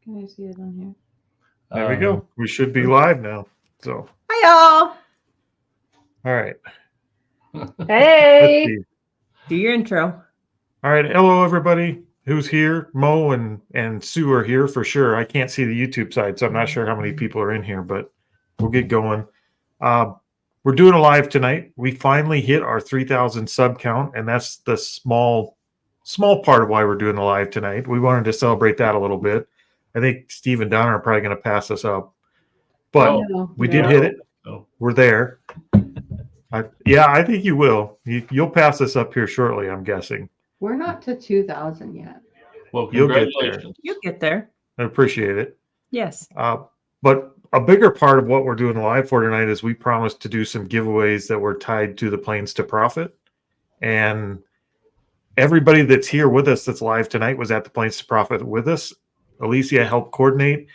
Can I see it on here? There we go. We should be live now. So, hi y'all. All right. Hey. Do your intro. All right. Hello, everybody who's here. Mo and Sue are here for sure. I can't see the YouTube side, so I'm not sure how many people are in here, but we'll get going. We're doing a live tonight. We finally hit our 3,000 sub count, and that's the small part of why we're doing the live tonight. We wanted to celebrate that a little bit. I think Steve and Donna are probably going to pass us up, but we did hit it. We're there. I think you will. You'll pass us up here shortly, I'm guessing. We're not to 2,000 yet. Well, you'll get there. You'll get there. I appreciate it. Yes. But a bigger part of what we're doing live for tonight is we promised to do some giveaways that were tied to the Planes to Profit. And everybody that's here with us that's live tonight was at the Planes to Profit with us. Alicia helped coordinate.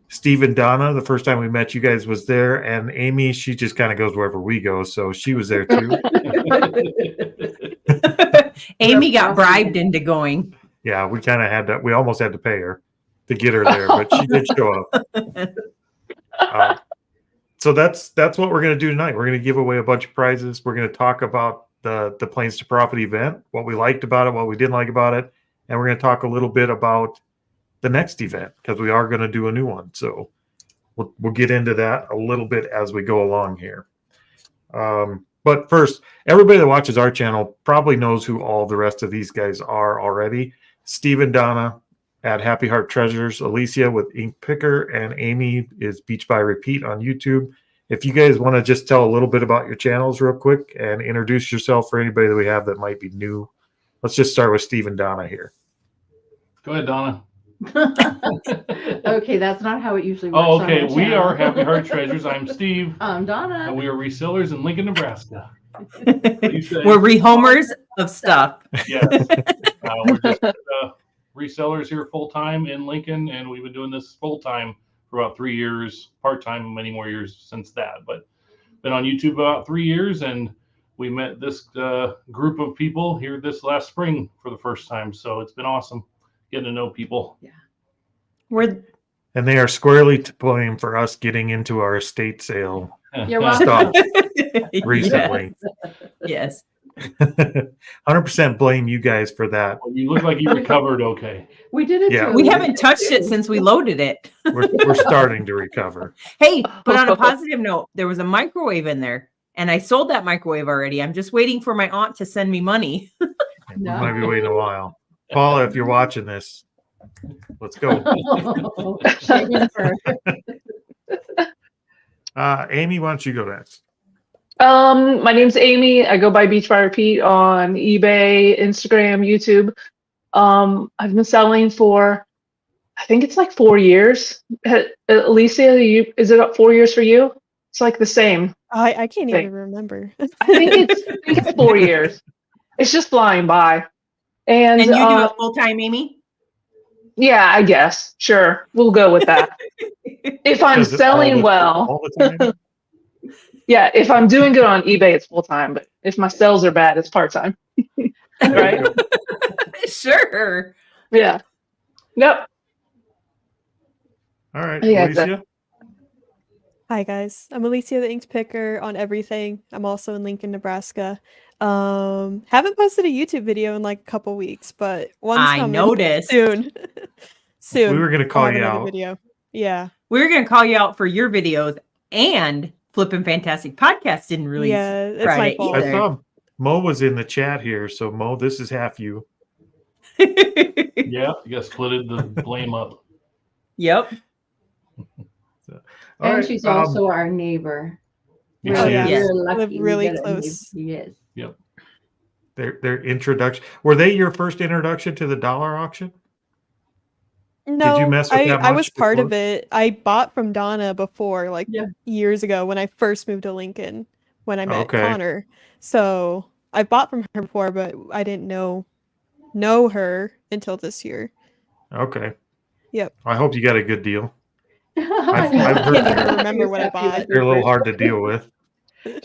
Steve and Donna, the first time we met you guys, was there. And Amy, she just kind of goes wherever we go. So she was there too. Amy got bribed into going. Yeah, we kind of had to. We almost had to pay her to get her there, but she did show up. So that's what we're going to do tonight. We're going to give away a bunch of prizes. We're going to talk about the Planes to Profit event, what we liked about it, what we didn't like about it, and we're going to talk a little bit about the next event because we are going to do a new one. So we'll get into that a little bit as we go along here. But first, everybody that watches our channel probably knows who all the rest of these guys are already. Steve and Donna at Happy Heart Treasures, Alicia with Ink Picker, and Amy is Beach by Repeat on YouTube. If you guys want to just tell a little bit about your channels real quick and introduce yourself for anybody that we have that might be new. Let's just start with Steve and Donna here. Go ahead, Donna. Okay, that's not how it usually works. Oh, okay. We are Happy Heart Treasures. I'm Steve. I'm Donna. And we are resellers in Lincoln, Nebraska. We're rehomers of stuff. Yes. We're just resellers here full-time in Lincoln, and we've been doing this full-time for about 3 years, part-time many more years since that. But been on YouTube about 3 years, and we met this group of people here this last spring for the first time. So it's been awesome getting to know people. Yeah. And they are squarely to blame for us getting into our estate sale stuff recently. Yes. 100% blame you guys for that. Well, you look like you recovered okay. We did it. Yeah. Too. We haven't touched it since we loaded it. We're starting to recover. Hey, but on a positive note, there was a microwave in there, and I sold that microwave already. I'm just waiting for my aunt to send me money. We might be waiting a while. Paula, if you're watching this, let's go. Amy, why don't you go next? My name's Amy. I go by Beach by Repeat on eBay, Instagram, YouTube. I've been selling for, I think it's like 4 years. Alicia, is it 4 years for you? It's like the same. I can't even remember. I think it's 4 years. It's just flying by. And you do it full time, Amy? Yeah, I guess. Sure. We'll go with that. If I'm selling well. All the time? Yeah, if I'm doing good on eBay, it's full time. But if my sales are bad, it's part time. Right? Sure. Yeah. Yep. All right. Yeah, Alicia? Hi guys, I'm Alicia the Ink Picker on everything. I'm also in Lincoln, Nebraska. Haven't posted a YouTube video in like a couple weeks, but one's coming noticed soon. Soon. We were going to call you out. Video. Yeah. We were going to call you out for your videos, and Flippin' Fantastic Podcast didn't release. Yeah, it's Friday my fault. I saw Mo was in the chat here, so Mo, this is half you. Yeah, you got split the blame up. Yep. And she's also our neighbor. We're lucky. Live really close. Yes. Yep. Their introduction. Were they your first introduction to the dollar auction? No, Did you mess with that I was much part before? of it. I bought from Donna before, like years ago when I first moved to Lincoln, when I met Connor. So I bought from her before, but I didn't know her until this year. Okay. Yep. I hope you got a good deal. I can't even remember what I bought. They're a little hard to deal with.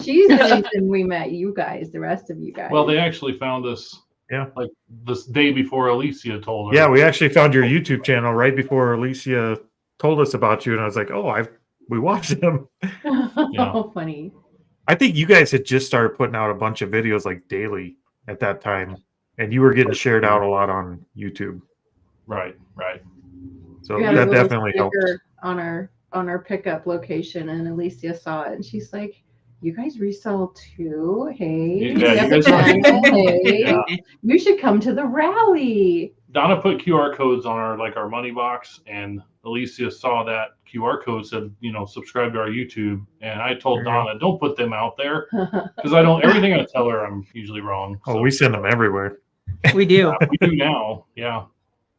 She's the reason we met you guys, the rest of you guys. Well, they actually found us like this day before Alicia told her. Yeah, we actually found your YouTube channel right before Alicia told us about you, and I was like, oh, we watched him. Oh, funny. I think you guys had just started putting out a bunch of videos like daily at that time, and you were getting shared out a lot on YouTube. Right. So We had a that little definitely helped. sticker on our pickup location, and Alicia saw it, and she's like, "You guys resell too? Hey, Yeah, you you guys are- hey, Yeah. you should come to the rally." Donna put QR codes on our money box, and Alicia saw that QR code said, subscribe to our YouTube. And I told There you go. Donna, don't put them out there because everything I tell her, I'm usually wrong. Oh, So, we send them everywhere. We do. we do now. Yeah.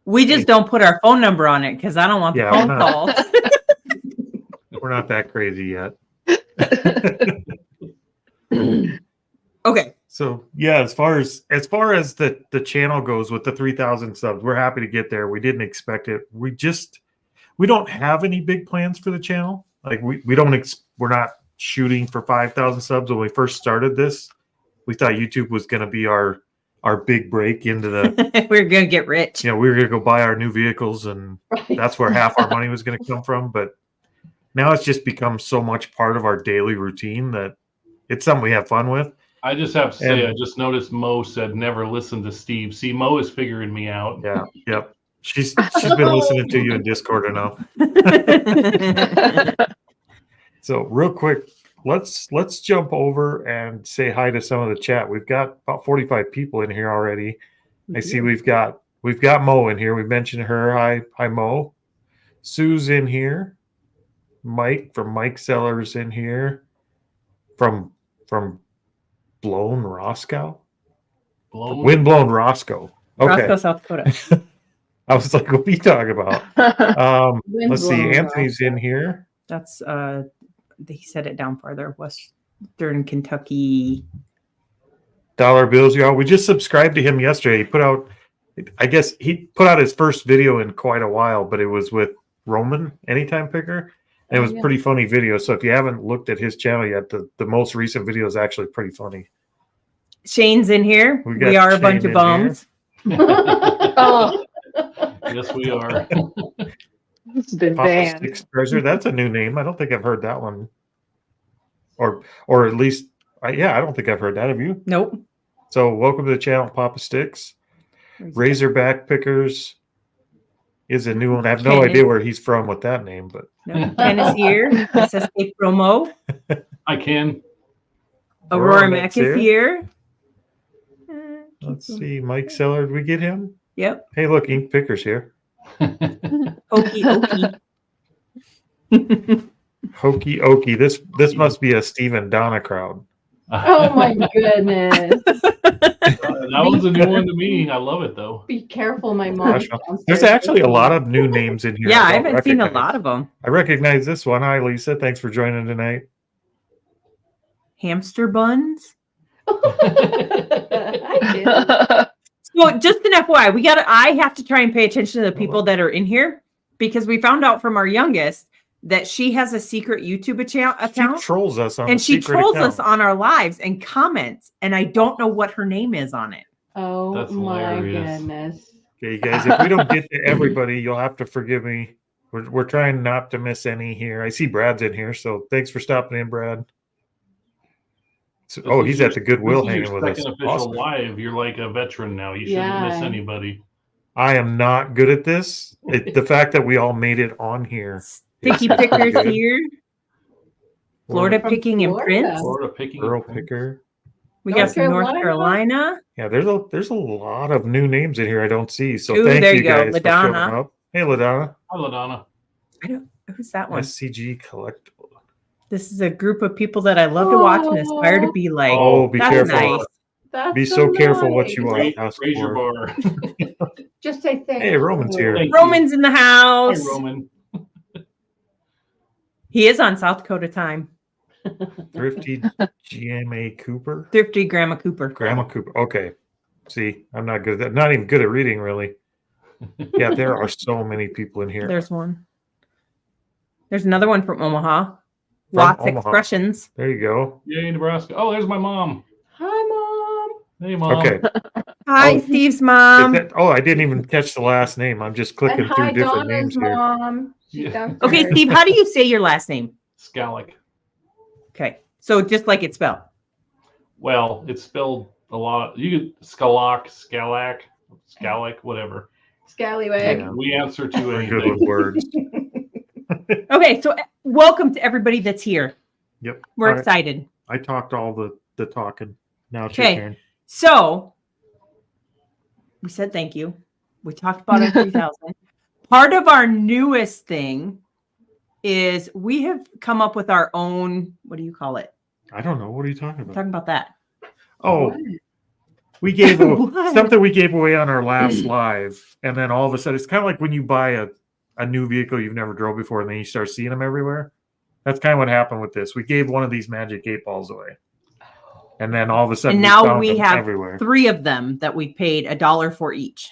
We just don't put our phone number on it because I don't want the Yeah, phone we're not- calls. We're not that crazy yet. Okay. So yeah, as far as the channel goes with the 3,000 subs, we're happy to get there. We didn't expect it. We don't have any big plans for the channel. Like we're not shooting for 5,000 subs. When we first started this, we thought YouTube was going to be our big break into the. We're gonna get rich. We were going to go buy our new vehicles, and Right. that's where half our money was going to come from. But now it's just become so much part of our daily routine that it's something we have fun with. I just have to say, And- I just noticed Mo said never listen to Steve. See, Mo is figuring me out. Yeah. Yep. She's been listening to you in Discord enough. So real quick, let's jump over and say hi to some of the chat. We've got about 45 people in here already. I see we've got Mo in here. We mentioned her. Hi Mo. Sue's in here. Mike from Mike Sellers in here. From Blown Roscoe. Windblown Roscoe. Okay. Roscoe, South Dakota. I was like, what are you talking about? Let's see. Windblown Anthony's in here. That's he said it down farther, Western Kentucky. Dollar bills, y'all. We just subscribed to him yesterday. He put out, I guess he put out his first video in quite a while, but it was with Roman Anytime Picker. And it was Yeah. pretty funny video. So if you haven't looked at his channel yet, the most recent video is actually pretty funny. Shane's in here. We got We are a Shane bunch of in bums. Oh, Yes, we are. it's been Papa banned. Sticks Treasure. That's a new name. I don't think I've heard that one. Or at least, I don't think I've heard that. Have you? Nope. So welcome to the channel, Papa Sticks. Razorback Pickers is a new one. I have no Ken idea is- where he's from with that name, but No, Ken is here. SSK Promo. I can. Aurora Aurora Mac Mac's is here. let's see. Mike Seller, did we get him? Yep. Hey, look, Ink Picker's here. Okie dokie. Hokey Okey. This must be a Steve and Donna crowd. Oh my goodness! That was a new one to me. I love it though. Be careful, my mom. Gosh, There's actually a lot of new names in here. Yeah, I don't haven't seen a recognize. lot of them. I recognize this one. Hi, Lisa. Thanks for joining tonight. Hamster buns. I did. So just an FYI, I have to try and pay attention to the people that are in here because we found out from our youngest that she has a secret YouTube account. She trolls us on And the she secret trolls account. us on our lives and comments, and I don't know what her name is on it. Oh That's my hilarious. goodness! Okay, guys, if we don't get to everybody, you'll have to forgive me. We're trying not to miss any here. I see Brad's in here, so thanks for stopping in, Brad. So, This oh, is he's your- at the Goodwill this is your hanging with us. second official Awesome. live. You're like a veteran now. You shouldn't miss Yeah. anybody. I am not good at this. The fact that we all made it on here. Sticky is pretty Pickers good. here. Florida From Picking and Florida. Prince. Florida picking. Earl up Prince. Picker. We North got some North Carolina? Carolina. Yeah, there's a lot of new names in here I don't see. So Ooh, thank there you you go. guys for showing LaDonna. up. Hey, LaDonna. Hi, LaDonna. I don't. Who's that one? SCG Collectible. This is a group of people that I love to watch and aspire to be like. Oh, be That's careful. nice. That's Be so careful what you nice. ask Raise your for. bar. Just say thank Hey, Roman's you. here. Thank you. Roman's in the Hi, house. Roman. He is on South Dakota time. Thrifty GMA Cooper. Thrifty Grandma Cooper. Grandma Cooper. Okay. See, I'm not good at that. Not even good at reading, really. Yeah, there are so many people in here. There's one. There's another one from Omaha. Watts Omaha. Expressions. There you go. Yay, Nebraska. Oh, there's my mom. Hi, mom. Hey, Mom. Okay. Hi, Oh. Steve's mom. I didn't even catch the last name. I'm just clicking And through hi, different Donna's names here. mom. She's Yeah. downstairs. Okay, Steve, how do you say your last name? Scallick. Okay, so just like it's spelled. Well, it's spelled a lot. You could Scallick, whatever. Scallywag. Yeah. We answer to We're good anything. with words. Okay, so welcome to everybody that's here. Yep. We're All right. excited. I talked all the talking. Now it's your Okay, turn. so we said thank you. We talked about our 3,000. Part of our newest thing is we have come up with our own, what do you call it? I don't know. What are you talking I'm about? talking about that. Oh, What? we gave What? something we gave away on our last live, and then all of a sudden, it's kind of like when you buy a new vehicle you've never drove before, and then you start seeing them everywhere. That's kind of what happened with this. We gave one of these magic 8-balls away, and then all of a sudden, And now found we them have everywhere. 3 of them that we paid $1 for each.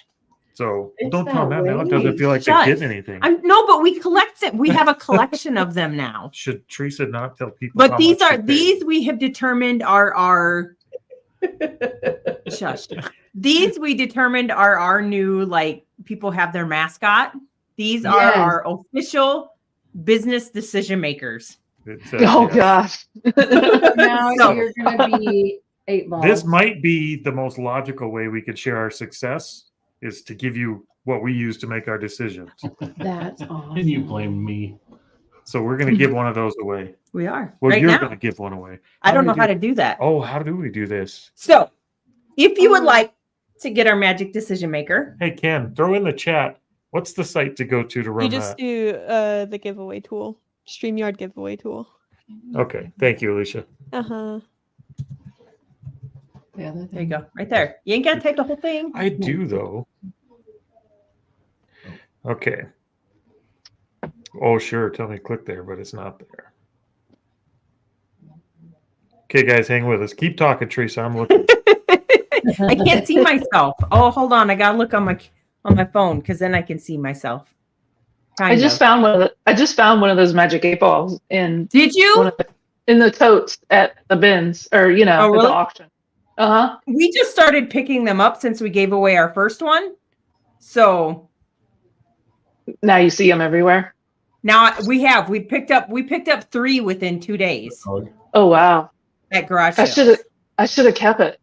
So It's don't tell them that that now. It way. doesn't feel like Shush. they're getting anything. No, but we collect it. We have a collection of them now. Should Teresa not tell people? But how these much are she paid? these we have determined are our shush. These we determined are our new, like, people have their mascot. These are Yes. our official business decision makers. It Oh says yes. gosh. Now So- you're gonna be 8 balls. This might be the most logical way we could share our success is to give you what we use to make our decisions. That's awesome. And you blame me. So we're going to give one of those away. We are Well, right you're now. going to give one away. I don't do know we how do- to do that. Oh, how do we do this? So, if you would Oh. like to get our magic decision maker, Hey, Ken, throw in the chat. What's the site to go to run You just that? do the giveaway tool, StreamYard giveaway tool. Okay, thank you, Alicia. Uh-huh. The other there you thing. go, right there. You ain't got to type the whole thing. I do though. Okay. Oh, sure. Tell me to click there, but it's not there. Okay, guys, hang with us. Keep talking, Teresa. I'm looking. I can't see myself. Oh, hold on. I gotta look on my phone because then I can see myself. I just found one of those magic 8-balls in Did you? in the totes at the bins, or Oh, at really? the auction. Uh-huh. We just started picking them up since we gave away our first one. So Now you see them everywhere. now we picked up 3 within 2 days Oh wow. at garage I sales. should have kept it.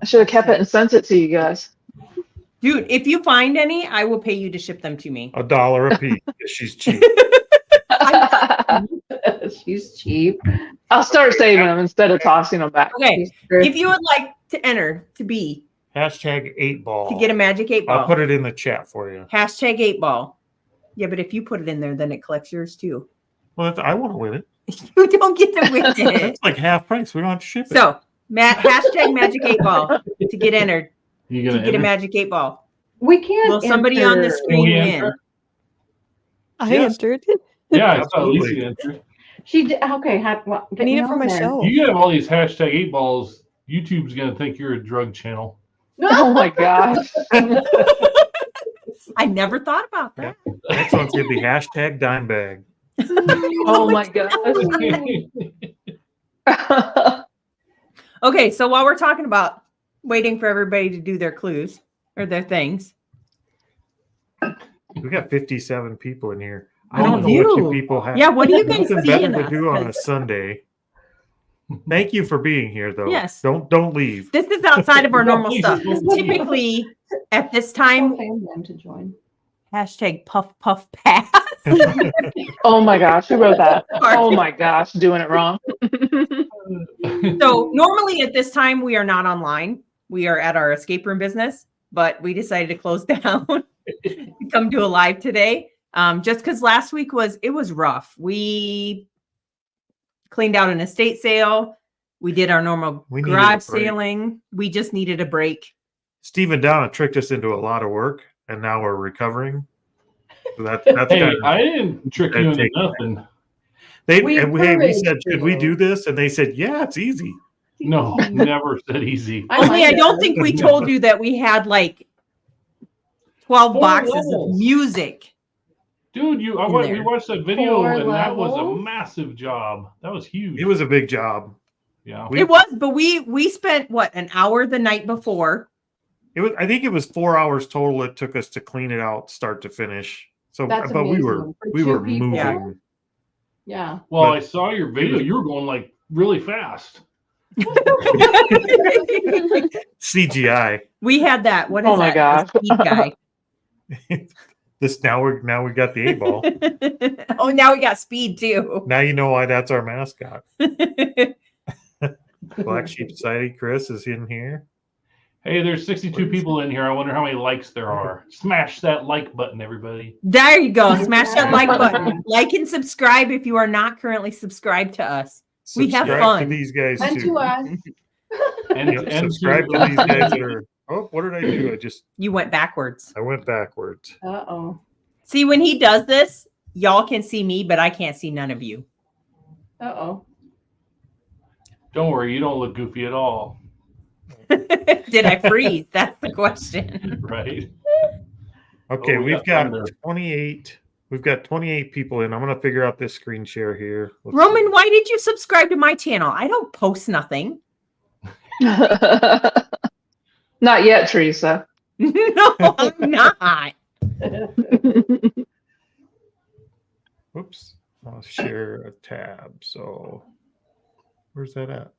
I should have kept it and sent it to you guys. Dude, if you find any, I will pay you to ship them to me. $1 a piece. She's cheap. She's cheap. I'll start saving them instead of tossing them back. Okay. She's thrifty. If you would like to enter to be Hashtag 8-ball. to get a magic 8 I'll ball. put it in the chat for you. Hashtag 8 ball. Yeah, but if you put it in there, then it collects yours too. Well, I want to win it. You don't get to win it. It's like half price. We don't have to ship it. So, hashtag magic 8 ball to get entered You to gonna get a enter? magic 8 ball. We can't. Will somebody on the enter. screen we win? enter? I Yes. entered. Yeah, I saw Absolutely. Alicia enter. She did. Okay. Well, I get need me it for on my there. show. You have all these hashtag 8-balls. YouTube's gonna think you're a drug channel. Oh my gosh. I never thought about that. Next one's going to be hashtag dime bag. Oh my gosh. Okay, so while we're talking about waiting for everybody to do their clues or their things, We got 57 people in here. I Oh, don't know what you you. people have. yeah, what do you guys Nothing see better in to us? do on a 'Cause Sunday. Thank you for being here, though. Yes. Don't leave. This is outside of our normal Please, stuff. 'Cause please. typically, at this I'll time, pay them to join. hashtag puff puff pass. Oh my gosh, who wrote that? Oh my gosh, doing it wrong. So normally at this time we are not online. We are at our escape room business, but we decided to close down to come do a live today. Just because last week was rough. We cleaned out an estate sale. We did our normal We needed a garage break. sailing. We just needed a break. Steve and Donna tricked us into a lot of work, and now we're recovering. So that's kind Hey, of, I didn't trick you into nothing. We hey, we encouraged said, should we you. do this? And they said, yeah, it's easy. No, never said easy. Only I like don't it. think we told you that we had like 12 4 boxes of levels. music. Dude, we there. watched that video 4 and that was a levels? massive job. That was huge. It was a big job. Yeah. It was, but we spent what, an hour the night before. It was. I think it was 4 hours total. It took us to clean it out, start to finish. So, That's but we amazing. For we two were people? moving. Yeah. Well, But- I saw your video. You were going like really fast. CGI. We had that. What is Oh my that? The speed guy. This now we got the 8-ball. Oh, now we got speed too. Now you know why that's our mascot. Black Sheep Society. Chris is in here. Hey, there's 62 people in here. I wonder how many likes there are. Smash that like button, everybody. There you go. Smash that like button. Like and subscribe if you are not currently subscribed to us. We have Subscribe fun. to these guys And too. to us. And, Yep, subscribe to these guys that are. Oh, what did I do? You went backwards. I went backwards. Uh-oh. See, when he does this, y'all can see me, but I can't see none of you. Uh-oh. Don't worry, you don't look goofy at all. Did I freeze? That's the question. Right? Okay, Oh, we we've got got thunder. 28. We've got 28 people in. I'm gonna figure out this screen share here. Let's Roman, see. why did you subscribe to my channel? I don't post nothing. Not yet, Teresa. No, I'm not. Whoops. I'll share a tab. So where's that at?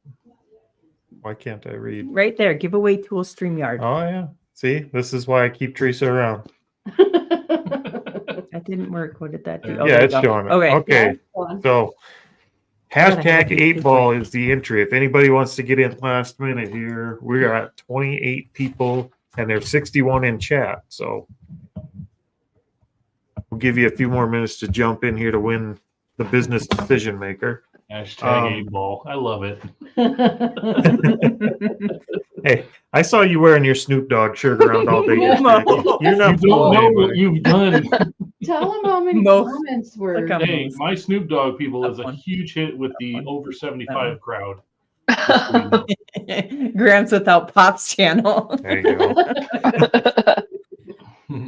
Why can't I read? Right there. Giveaway tool StreamYard. Oh yeah. See, this is why I keep Teresa around. That didn't work. What did that do? Yeah, Oh, Yeah, there you it's go. showing it. Okay. Okay. Fun. So hashtag 8-ball is the entry. If anybody wants to get in last minute here, we're at 28 people and there's 61 in chat. So we'll give you a few more minutes to jump in here to win the business decision maker. Hashtag 8-ball. I love it. Hey, I saw you wearing your Snoop Dogg shirt around all day yesterday. You're You not don't fooling know anybody. what you've done. Tell them how many Most- comments were. Look up. Hey, my Snoop Dogg people is a One. huge hit with the One. over 75 crowd. Grams Without Pops channel. There you go.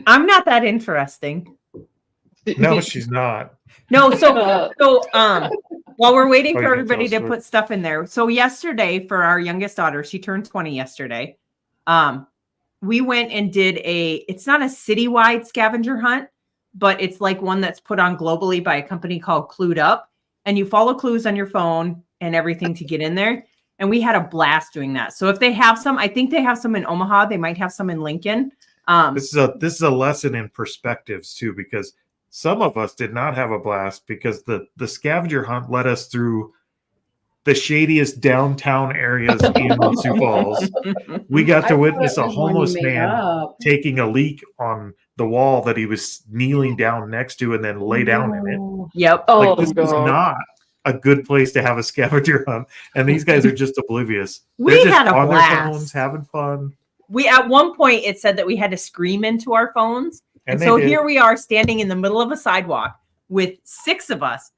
I'm not that interesting. No, she's not. No, so while we're waiting Oh, for you can everybody tell to a put stuff in there. So yesterday for our youngest daughter, she turned 20 yesterday. We went and did it's not a citywide scavenger hunt, but it's like one that's put on globally by a company called Clued Up. And you follow clues on your phone and everything to get in there. And we had a blast doing that. So if they have some, I think they have some in Omaha. They might have some in Lincoln. This is a lesson in perspectives too, because some of us did not have a blast because the scavenger hunt led us through the shadiest downtown areas in Sioux Falls. We got to witness a homeless man taking a leak on the wall that he was kneeling down next to and then lay down in it. Yep. Oh, Like, this is God. not a good place to have a scavenger hunt, and these guys are just oblivious. We They're just had a on blast. their phones having fun. We at one point it said that we had to scream into our phones. And they so did. here we are standing in the middle of a sidewalk with six of us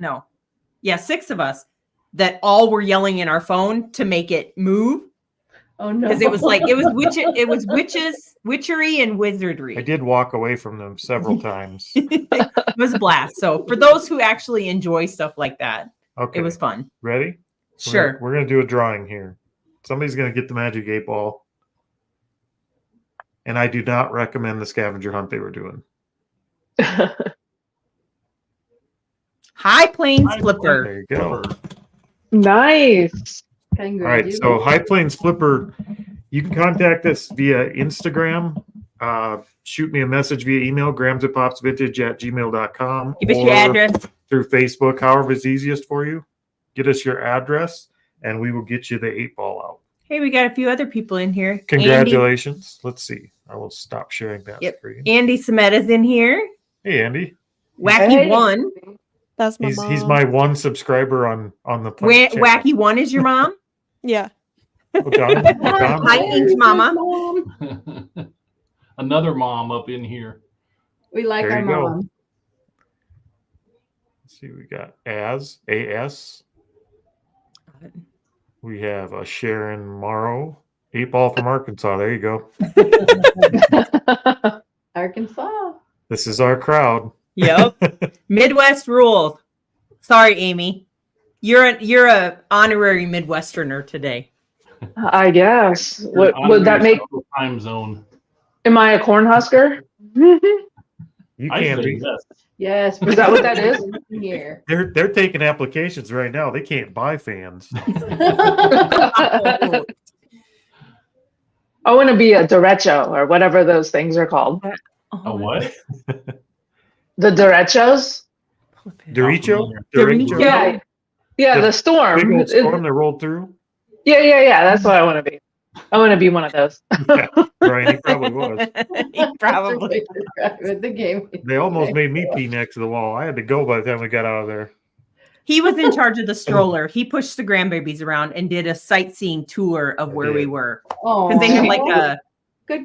that all were yelling in our phone to make it move. Oh no. Because it was witchery and wizardry. I did walk away from them several times. It was a blast. So for those who actually enjoy stuff like that, Okay, it was fun. ready? Sure. We're gonna do a drawing here. Somebody's gonna get the magic 8-ball. And I do not recommend the scavenger hunt they were doing. High Plains Flipper. There you go. Nice. All right, so High Plains Flipper, you can contact us via Instagram. Shoot me a message via email, gramsandpopsvintage@gmail.com. Give us your address. Through Facebook, however is easiest for you. Get us your address, and we will get you the 8-ball out. Hey, we got a few other people in here. Congratulations. Let's see. I will stop sharing that Yep. screen. Andy Sameta's in here. Hey, Andy. Wacky Hey. One. That's my mom. He's my one subscriber on the plant channel. Wacky One is your mom. Yeah. Oh, Don? Oh, Don? Hi, Ink's mama. Another mom up in here. We like There our you go. mom. Let's see, we got AS. We have a Sharon Morrow, 8-ball from Arkansas. There you go. Arkansas. This is our crowd. Yep. Midwest rules. Sorry, Amy. You're a honorary Midwesterner today. I guess. You're What would that make? time zone? Am I a Cornhusker? You I can't say be. yes. Yes. Is that what that is? Here. They're taking applications right now. They can't buy fans. I want to be a derecho or whatever those things are called. A what? The derechos? Derecho? Derecho. Yeah. Yeah, the storm. Big old storm that rolled through. Yeah. That's what I want to be. I want to be one of those. Yeah, Brian, he probably was. He probably. With the game. They almost made me pee next to the wall. I had to go by the time we got out of there. He was in charge of the stroller. He pushed the grandbabies around and did a sightseeing tour of where we were. Oh, Because they had like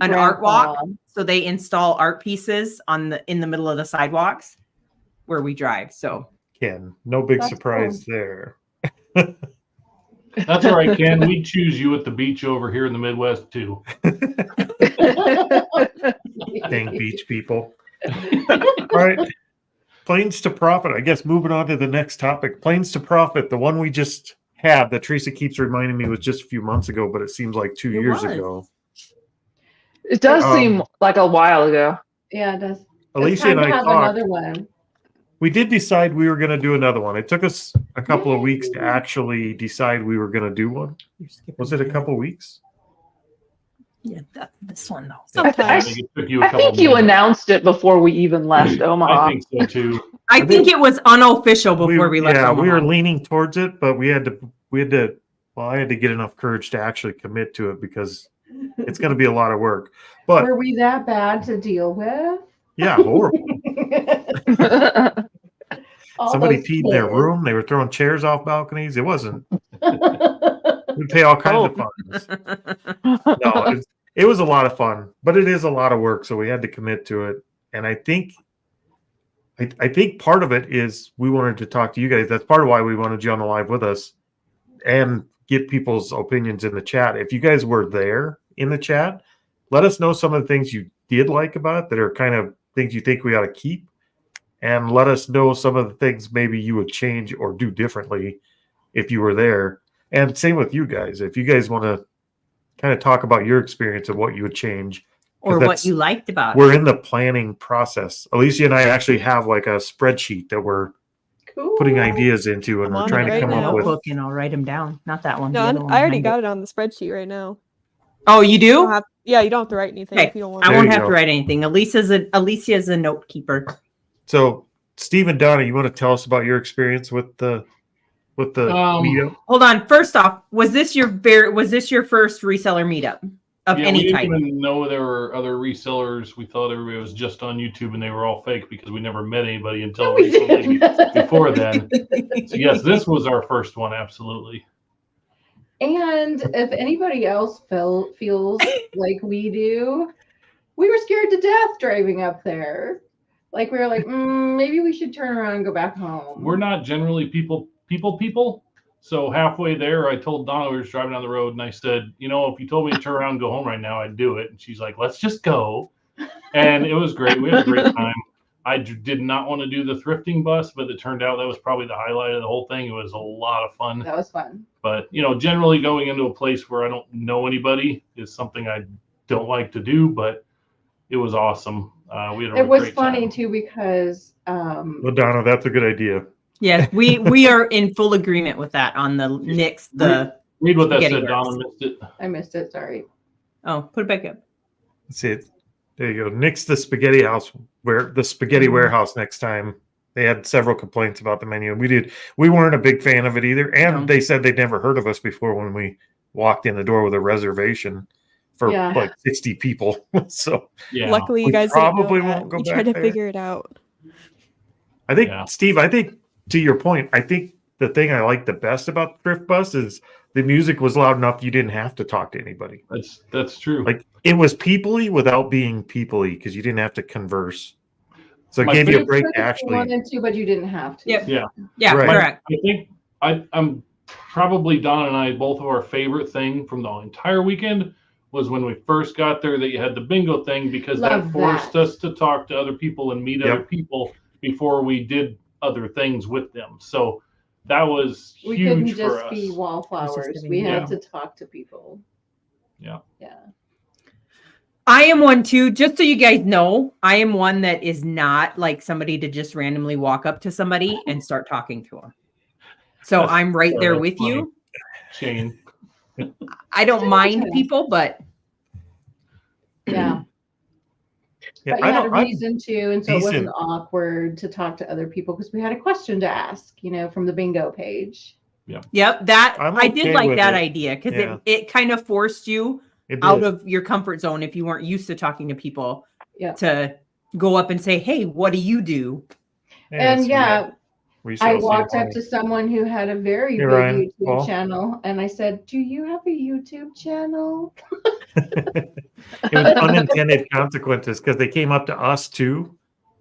an art walk. grandpa. So they install art pieces in the middle of the sidewalks where we drive. So Ken, no big That's surprise there. That's all right, Ken. We choose you at the beach over here in the Midwest too. Dang beach people. All right. Planes to Profit. I guess moving on to the next topic. Planes to Profit, the one we just had that Teresa keeps reminding me was just a few months ago, but it seems like 2 years ago. It does seem like a while ago. Yeah, it does. Alicia and I have talked. another one. We did decide we were going to do another one. It took us a couple of weeks to actually decide we were going to do one. Was it a couple of weeks? yeah, this one though. I Sometimes. think it took you a I couple think you minutes. announced it before we even left I Omaha. think so too. I think it was unofficial before we left. Yeah, we Omaha. were leaning towards it, but I had to get enough courage to actually commit to it because it's going to be a lot of work. But Were we that bad to deal with? yeah, horrible. All Somebody those peed in their kids. room. They were throwing chairs off balconies. It wasn't. We pay all kinds of funds. No, it was a lot of fun, but it is a lot of work, so we had to commit to it. And I think part of it is we wanted to talk to you guys. That's part of why we wanted you on the live with us and get people's opinions in the chat. If you guys were there in the chat, let us know some of the things you did like about it that are kind of things you think we ought to keep. And let us know some of the things maybe you would change or do differently if you were there. And same with you guys. If you guys want to kind of talk about your experience of what you would change. Or what you liked about We're it. in the planning process. Alicia and I actually have like a spreadsheet that we're Cool. putting ideas into, and I'm we're on trying it to right come up now. with. Notebook and I'll write them down. Not that one. No, the other one I already behind got it on the spreadsheet right now. Oh, you You do? don't have- yeah, you don't have to write anything Okay. if you don't want I There won't you have go. to write anything. Alicia's a note keeper. So, Steve and Donna, you want to tell us about your experience with the meetup? Hold on. First off, was this your first reseller meetup of Yeah, any we type? didn't even know there were other resellers. We thought everybody was just on YouTube and they were all fake because we never met anybody until We recently. did. Before then. So yes, this was our first one, absolutely. And if anybody else feels like we do, we were scared to death driving up there. Like we were like, maybe we should turn around and go back home. We're not generally people. So halfway there, I told Donna we were driving down the road, and I said, if you told me to turn around and go home right now, I'd do it. And she's like, let's just go. And it was great. We had a great time. I did not want to do the thrifting bus, but it turned out that was probably the highlight of the whole thing. It was a lot of fun. That was fun. But, generally going into a place where I don't know anybody is something I don't like to do, but it was awesome. We had a It was great funny time. too because Well, Donna, that's a good idea. Yes, we are in full agreement with that on the Nick's Read what that spaghetti said, works. Donna missed it. I missed it. Sorry. Oh, put it back up. Let's see it. There you go. Next, the spaghetti warehouse next time. They had several complaints about the menu, and we weren't a big fan of it either. And No. they said they'd never heard of us before when we walked in the door with a reservation for Yeah. like 60 people. So Yeah. Luckily, you We guys didn't probably know that. won't go We back tried to there. figure it out. I think, Yeah. Steve, to your point, I think the thing I like the best about the Thrift Bus is the music was loud enough you didn't have to talk to anybody. That's true. Like it was people-y without being people-y because you didn't have to converse. So it My gave you a favorite break You to actually. wanted to, but you didn't have to. Yep. Yeah. Yeah, Right. correct. I think I'm probably Donna and I, both of our favorite thing from the entire weekend was when we first got there that you had the bingo thing because Love that forced that. us to talk to other people and meet Yep. other people before we did other things with them. So that was We couldn't huge for just us. be wallflowers. getting We had Yeah. to talk to people. Yeah. Yeah. I am one too. Just so you guys know, I am one that is not like somebody to just randomly walk up to somebody and start talking to them. So I'm right there that's with funny. you. Shane. I don't mind people, but Yeah. Yeah, But you had a reason to, and so it wasn't decent. awkward to talk to other people because we had a question to ask, from the bingo page. yep, that I'm I did okay like with that it. idea because Yeah. it kind of forced you It out did. of your comfort zone if you weren't used to talking to people. Yeah. To go up and say, "Hey, what do you do?" And yeah, I walked up to someone who had a very big Ryan, YouTube Paul. channel, and I said, "Do you have a YouTube channel?" It was unintended consequences because they came up to us too,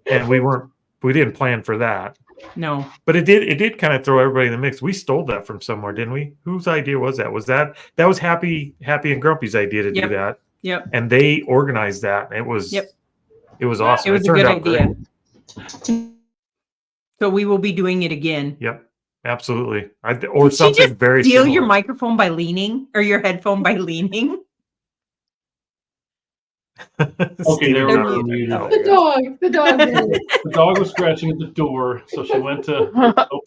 and we didn't plan for that. No, But it did kind of throw everybody in the mix. We stole that from somewhere, didn't we? Whose idea was that? That was Happy and Grumpy's idea to do that. Yep. And they organized that. It was Yep. It was awesome. It was a turned good out idea. great. So we will be doing it again. Yep. Absolutely. Or Did something she just very steal similar. your microphone by leaning or your headphone by leaning? Okay, there we They're go. muted. The dog did it. The dog was scratching at the door, so she went to open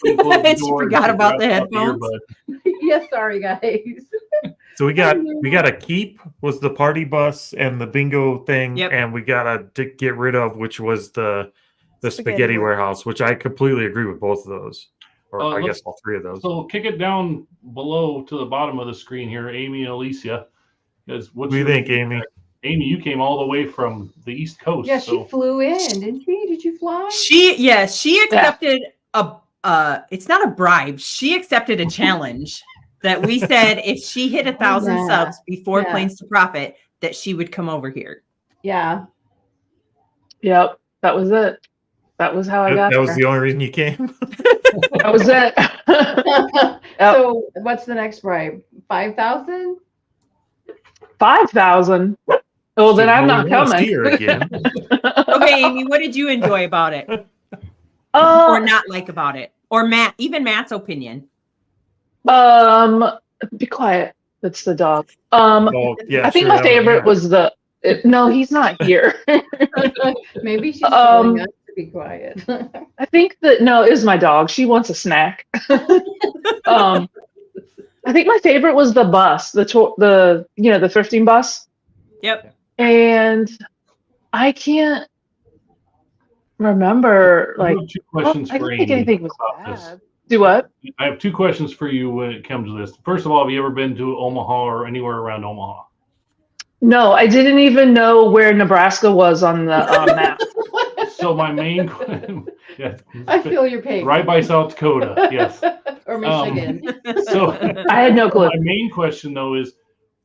and close the And she door. forgot and about the grabbed headphones? earbud. Yes, sorry guys. So we got a keep was the party bus and the bingo thing, Yep. and we got to get rid of, which was the spaghetti Spaghetti warehouse, which I completely agree with both of those, or I let's- guess all three of those. So kick it down below to the bottom of the screen here, Amy and Alicia. Because What do you think, Amy? Amy, you came all the way from the East Coast. Yeah, so she flew in, didn't she? Did you fly? She accepted it's not a bribe. She accepted a challenge that we said if she hit 1,000 yeah. subs before Yeah. Planes to Profit, that she would come over here. Yeah. Yep, that was it. That was how I got That was there. the only reason you came. That was it. So what's the next bribe? 5,000? 5,000. Well, then I'm not We wanna see coming. her again. Okay, Amy, what did you enjoy about it? Or not like about it? Or even Matt's opinion. Be quiet. That's the dog. Oh, yeah, I think sure, my favorite was no, he's not here. Maybe she's telling us to be quiet. I think no, it was my dog. She wants a snack. I think my favorite was the bus, the thrifting bus. Yep. And I can't remember I have two questions I for don't think Amy anything was about this. bad. Do what? I have two questions for you when it comes to this. First of all, have you ever been to Omaha or anywhere around Omaha? No, I didn't even know where Nebraska was on the map. So my main yeah, I feel your pain. right by South Dakota, yes. Or Michigan. So I had no clue. my main question though is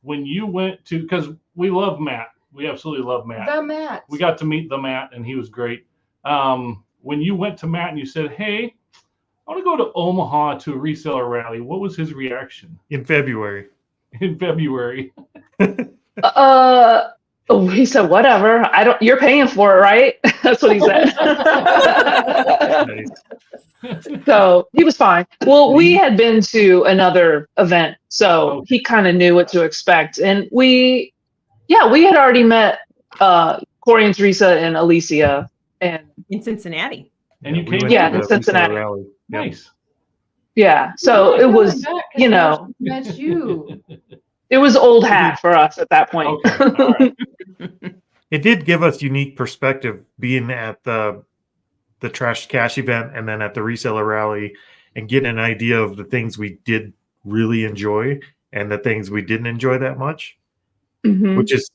when you went to, because we love Matt, we absolutely love Matt. The Matt. We got to meet the Matt and he was great. When you went to Matt and you said, "Hey, I want to go to Omaha to a reseller rally," what was his reaction in February. in February? He said, "Whatever. You're paying for it, right?" That's what he said. Nice. So he was fine. Well, we had been to another event, so he kind of knew what to expect. And we had already met Corey and Teresa and Alicia and In Cincinnati. And you came went Yeah, to in the Cincinnati. reseller rally. Yep. nice. yeah. So it was, Met you. it was old hat for us at that point. Okay. All right. It did give us unique perspective being at the Trash Cash event and then at the reseller rally and getting an idea of the things we did really enjoy and the things we didn't enjoy that much, Mhm. which is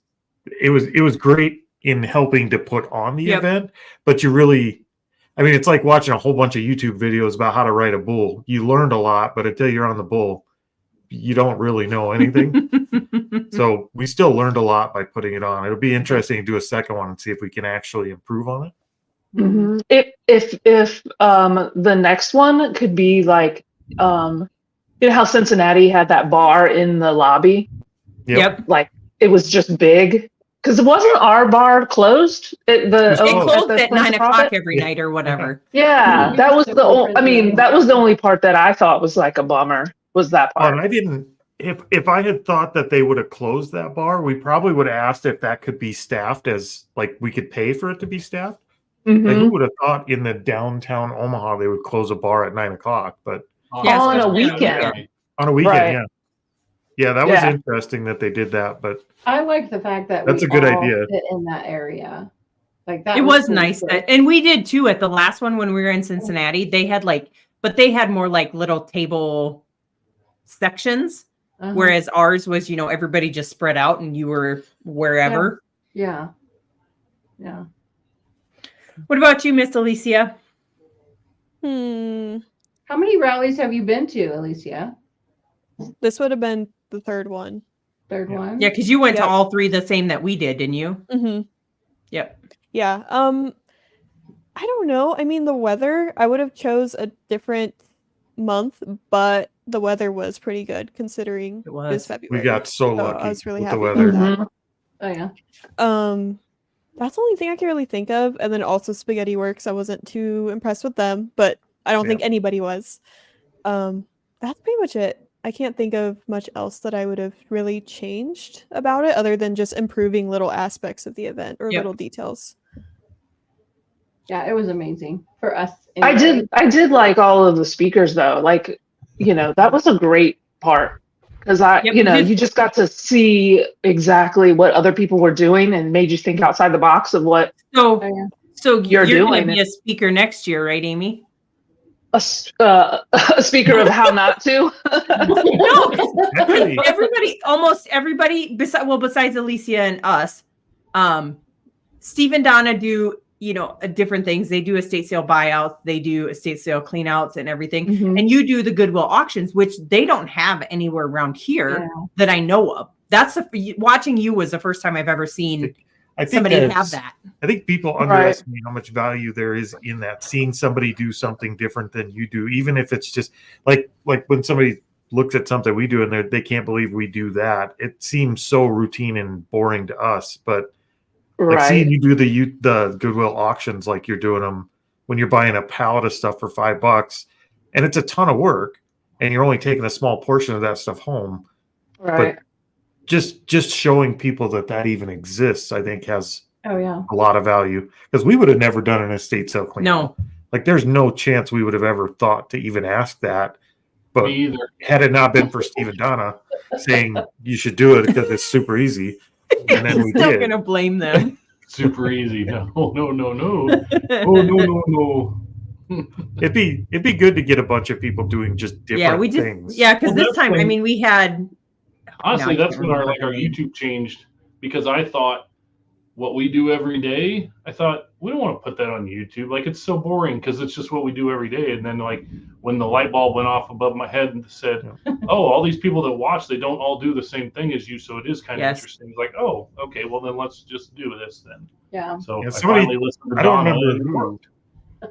it was great in helping to put on the Yep. event, but it's like watching a whole bunch of YouTube videos about how to ride a bull. You learned a lot, but until you're on the bull, you don't really know anything. So we still learned a lot by putting it on. It'll be interesting to do a second one and see if we can actually improve on it. Mhm. If the next one could be like, you know how Cincinnati had that bar in the lobby, Yep. like it was just big. because it wasn't our bar closed. They closed the at Place 9 of o'clock Profit? every night or whatever. Yeah, that was that was the only part that I thought was like a bummer, was that part. And I didn't, if I had thought that they would have closed that bar, we probably would have asked if that could be staffed as, like, we could pay for it to be staffed. Like, who would have thought in the downtown Omaha they would close a bar at 9 o'clock? But on a weekend. On a weekend, Right. yeah, that was interesting that they did that. But I like the fact that that's a good idea. Fit in that area. Like that. It was nice that, and we did too at the last one when we were in Cincinnati. They had but they had more like little table sections, whereas ours was, everybody just spread out and you were wherever. Yeah. What about you, Miss Alicia? How many rallies have you been to, Alicia? This would have been the third one. Third one? Yeah, because you went to all three the same that we did, didn't you? Mm-hmm. Yep. Yeah. I don't know. I mean, the weather, I would have chose a different month, but the weather was pretty good considering it was February. We got so lucky. I was really with happy the weather. with that. Oh yeah. That's the only thing I can really think of. And then also Spaghetti Works. I wasn't too impressed with them, but I don't think anybody was. That's pretty much it. I can't think of much else that I would have really changed about it other than just improving little aspects of the event or little details. Yeah, it was amazing for us. Anyway. I did like all of the speakers though. Like, that was a great part because you just got to see exactly what other people were doing and made you think outside the box of what so you're doing. Going to be a speaker next year, right, Amy? A speaker of how not to. No, almost everybody besides Alicia and us, Steve and Donna do, different things. They do estate sale buyouts, they do estate sale cleanouts and everything. And you do the Goodwill auctions, which they don't have anywhere around here that I know of. Watching you was the first time I've ever seen somebody have that. I think people underestimate how much value there is in that, seeing somebody do something different than you do, even if it's just like when somebody looks at something we do and they can't believe we do that. It seems so routine and boring to us, but like seeing you do the Goodwill auctions, like you're doing them when you're buying a pallet of stuff for $5, and it's a ton of work, and you're only taking a small portion of that stuff home. Right. But just showing people that even exists, I think has a lot of value, because we would have never done an estate sale cleanup. No, like there's no chance we would have ever thought to even ask that. But had it not been for Steve and Donna saying you should do it because it's super easy, and then we did. Still gonna blame them. Super easy. No. Oh no. It'd be good to get a bunch of people doing just different things. Yeah, because this time, I mean, we had. Honestly, that's when our YouTube changed, because I thought what we do every day, I thought we don't want to put that on YouTube. Like, it's so boring because it's just what we do every day. And then like when the light bulb went off above my head and said, oh, all these people that watch, they don't all do the same thing as you. So it is kind of interesting. It's like, oh, okay, well then let's just do this then. Yeah. So I finally listened to Donna. I don't remember who.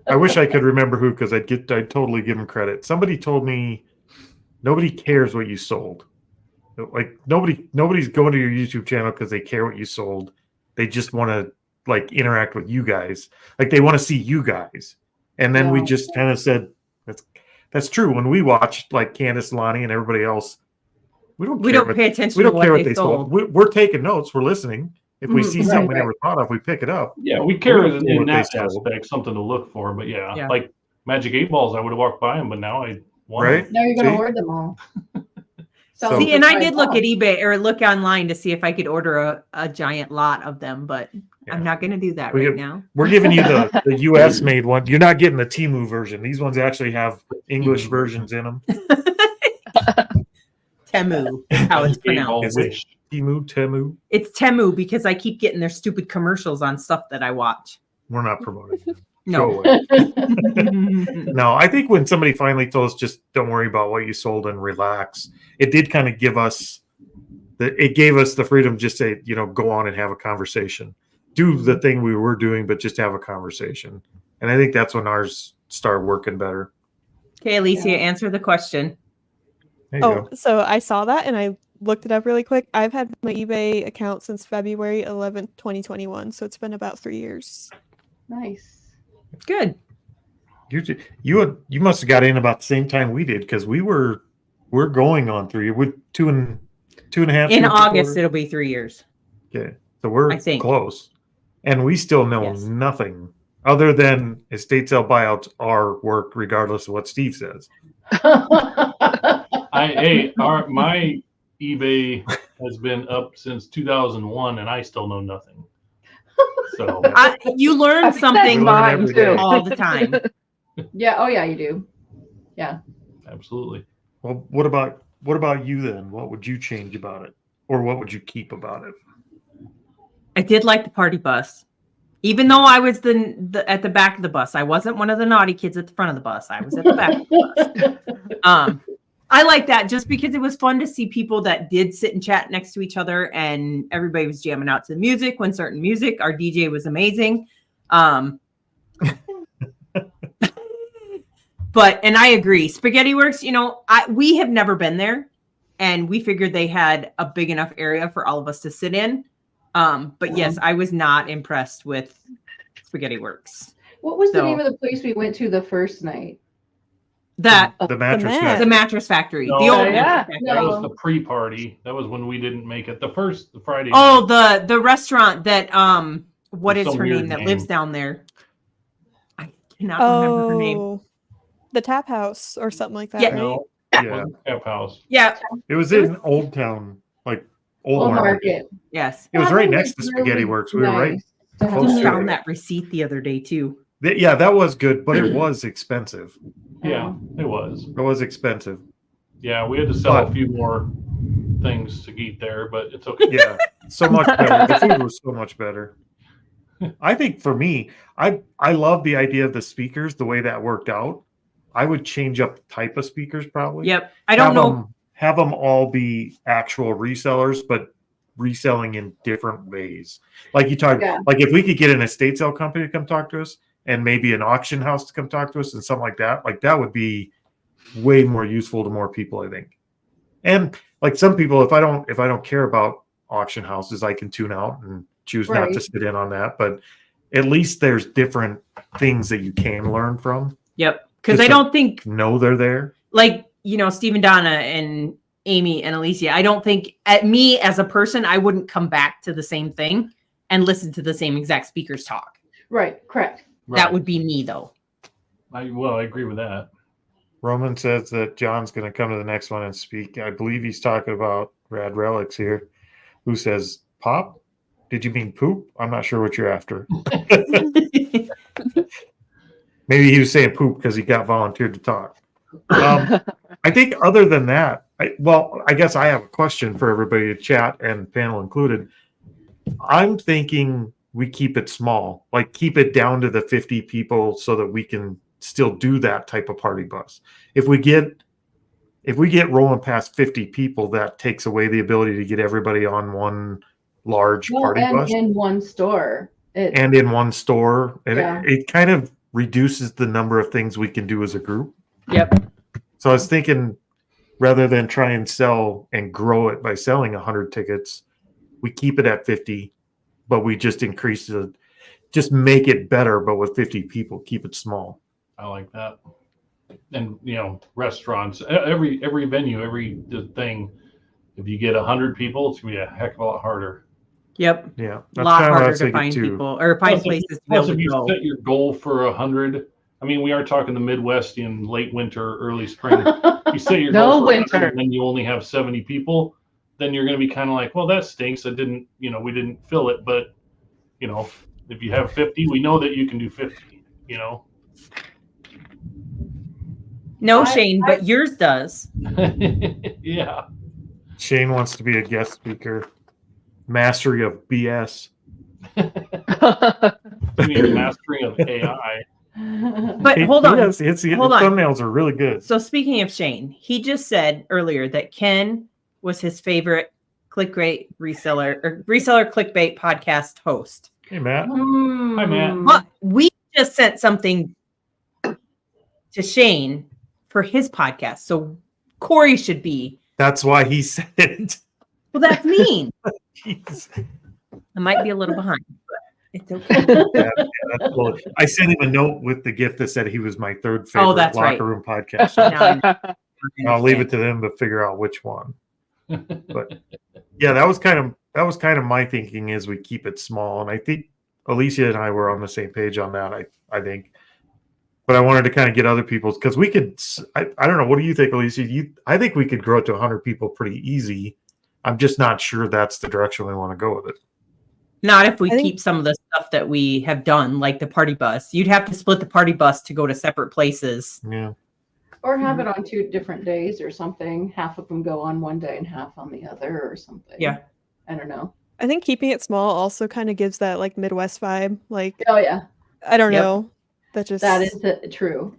I wish I could remember who, because I'd totally give him credit. Somebody told me nobody cares what you sold. Like nobody's going to your YouTube channel because they care what you sold. They just want to like interact with you guys. Like they want to see you guys. And then we just kind of said that's true. When we watch like Candace, Lonnie, and everybody else, we don't pay attention. We don't care what they sold. We're taking notes. We're listening. If we see something we never thought of, we pick it up. Yeah, we care in that aspect, something to look for. But yeah, like Magic 8 Balls, I would have walked by them, but now I want them. Now you're gonna hoard them all. See, and I did look at eBay or look online to see if I could order a giant lot of them, but I'm not going to do that now. We're giving you the US made one. You're not getting the Temu version. These ones actually have English versions in them. Temu, how it's pronounced. Is it Temu? It's Temu because I keep getting their stupid commercials on stuff that I watch. We're not promoting them. No. No, I think when somebody finally told us just don't worry about what you sold and relax, it did kind of give us it gave us the freedom to just say, go on and have a conversation. Do the thing we were doing, but just have a conversation. And I think that's when ours started working better. Okay, Alicia, answer the question. So I saw that and I looked it up really quick. I've had my eBay account since February 11th, 2021, so it's been about 3 years. Nice. Good. You must have got in about the same time we did, because we're going on 3 with 2.5 In two August, quarters. it'll be 3 years. Okay, so we're I think. close, and we still know Yes. nothing other than estate sale buyouts are work regardless of what Steve says. My eBay has been up since 2001, and I still know nothing. So You learn That's something mine every too. day. all the time. Yeah. Oh, yeah, you do. Yeah. absolutely. Well, what about you then? What would you change about it, or what would you keep about it? I did like the party bus. Even though I was at the back of the bus, I wasn't one of the naughty kids at the front of the bus. I was at the back of the bus. I like that just because it was fun to see people that did sit and chat next to each other, and everybody was jamming out to the music when certain music. Our DJ was amazing. And I agree. Spaghetti Works, we have never been there, and we figured they had a big enough area for all of us to sit in. But yes, I was not impressed with Spaghetti Works. What was the name of the place we went to the first night? The mattress mat. factory. The mattress factory. No, The old yeah. mattress factory. That was the pre-party. That was when we didn't make it. The Friday. Oh, night. the restaurant that what There's is some her weird name that name. lives down there? I cannot remember her name. Oh, the Tap House or something like that, Yeah. right? No, Yeah, Tap House. Yeah. it was in Old Town, like Old Old Market. Market. Yes. It was That right was next to Spaghetti really Works. We were right. nice to have close Just to that. found it. that receipt the other day too. Yeah, that was good, but it was expensive. Yeah, it was. It was expensive. Yeah, we had to sell But- a few more things to eat there, but it's okay. Yeah, so much better. The food was so much better. I think for me, I love the idea of the speakers, the way that worked out. I would change up the type of speakers probably. Yep. I don't know. Have them all be actual resellers, but reselling in different ways. Like you talked, Yeah. like if we could get an estate sale company to come talk to us, and maybe an auction house to come talk to us, and something like that would be way more useful to more people, I think. And like some people, if I don't care about auction houses, I can tune out and choose not to Right. sit in on that. But at least there's different things that you can learn from. Yep. Because Just I don't think know they're there. like, Steve and Donna and Amy and Alicia, I don't think at me as a person, I wouldn't come back to the same thing and listen to the same exact speakers talk. Right. Correct. That would be me though. I agree with that. Roman says that John's going to come to the next one and speak. I believe he's talking about Rad Relics here, who says, "Pop? Did you mean poop? I'm not sure what you're after." Maybe he was saying poop because he got volunteered to talk. I think other than that, I guess I have a question for everybody to chat and panel included. I'm thinking we keep it small, like keep it down to the 50 people so that we can still do that type of party bus. If we get rolling past 50 people, that takes away the ability to get everybody on one large party bus. In one store. And in one store. And Yeah. it kind of reduces the number of things we can do as a group. Yep. So I was thinking, rather than try and sell and grow it by selling 100 tickets, we keep it at 50, but we just just make it better, but with 50 people, keep it small. I like that. And restaurants, every venue, every thing. If you get 100 people, it's gonna be a heck of a lot harder. Yep. Yeah, A lot kinda what I harder was to thinking find too. people or find places to be able If to you go. set your goal for 100, I mean, we are talking the Midwest in late winter, early spring. You set your No goal for 100 winter. and then you only have 70 people, then you're going to be kind of like, well, that stinks. We didn't fill it. But, if you have 50, we know that you can do 50, No, Shane, but yours does. Yeah. Shane wants to be a guest speaker. Mastery of BS. I mean, mastering of AI. But hold on. Yes, Hold on. thumbnails are really good. So speaking of Shane, he just said earlier that Ken was his favorite clickbait reseller clickbait podcast host. Hey, Matt. Hi, Matt. But we just sent something to Shane for his podcast. So Corey should be. That's why he said it. Well, that's mean. Jeez. I might be a little behind, but it's okay. That's cool. I sent him a note with the gift that said he was my third favorite that's right. locker room podcast. Now I'll leave it to them to figure out which one. But yeah, that was kind of my thinking is we keep it small. And I think Alicia and I were on the same page on that, I think. But I wanted to kind of get other people's because we could I don't know, what do you think, Alicia? I think we could grow it to 100 people pretty easy. I'm just not sure that's the direction we want to go with it. Not if we keep some of the stuff that we have done, like the party bus. You'd have to split the party bus to go to separate places. Yeah. Or have it on 2 different days or something. Half of them go on one day and half on the other or something. Yeah. I don't know. I think keeping it small also kind of gives that like Midwest vibe. Like, oh yeah, I don't know. That is true.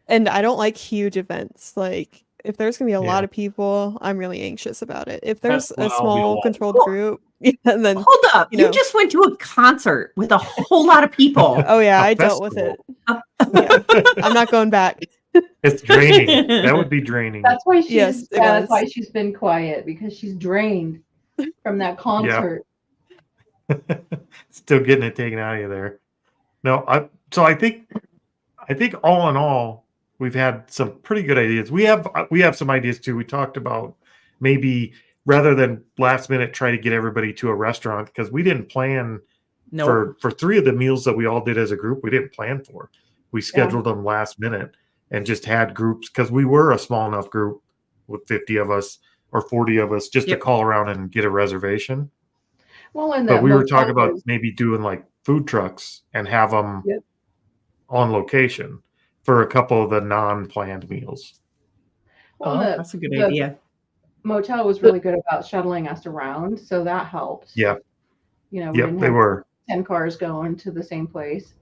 And I don't like huge events. Like, if there's gonna be a lot of people, I'm really anxious about it. If there's a small controlled group, then hold up. You just went to a concert with a whole lot of people. Oh yeah, I dealt with it. I'm not going back. It's draining. That would be draining. That's why that's why she's been quiet, because she's drained from that concert. Still getting it taken out of you there. No, I think all in all, we've had some pretty good ideas. We have some ideas too. We talked about maybe rather than last minute try to get everybody to a restaurant, because we didn't plan for 3 of the meals that we all did as a group. We didn't plan for. We scheduled them last minute and just had groups, because we were a small enough group with 50 of us or 40 of us just to call around and get a reservation. Well, but we were talking about maybe doing like food trucks and have them on location for a couple of the non-planned meals. Well, that's a good idea. Motel was really good about shuttling us around, so that helps. Yeah. We didn't have 10 cars going to the same place.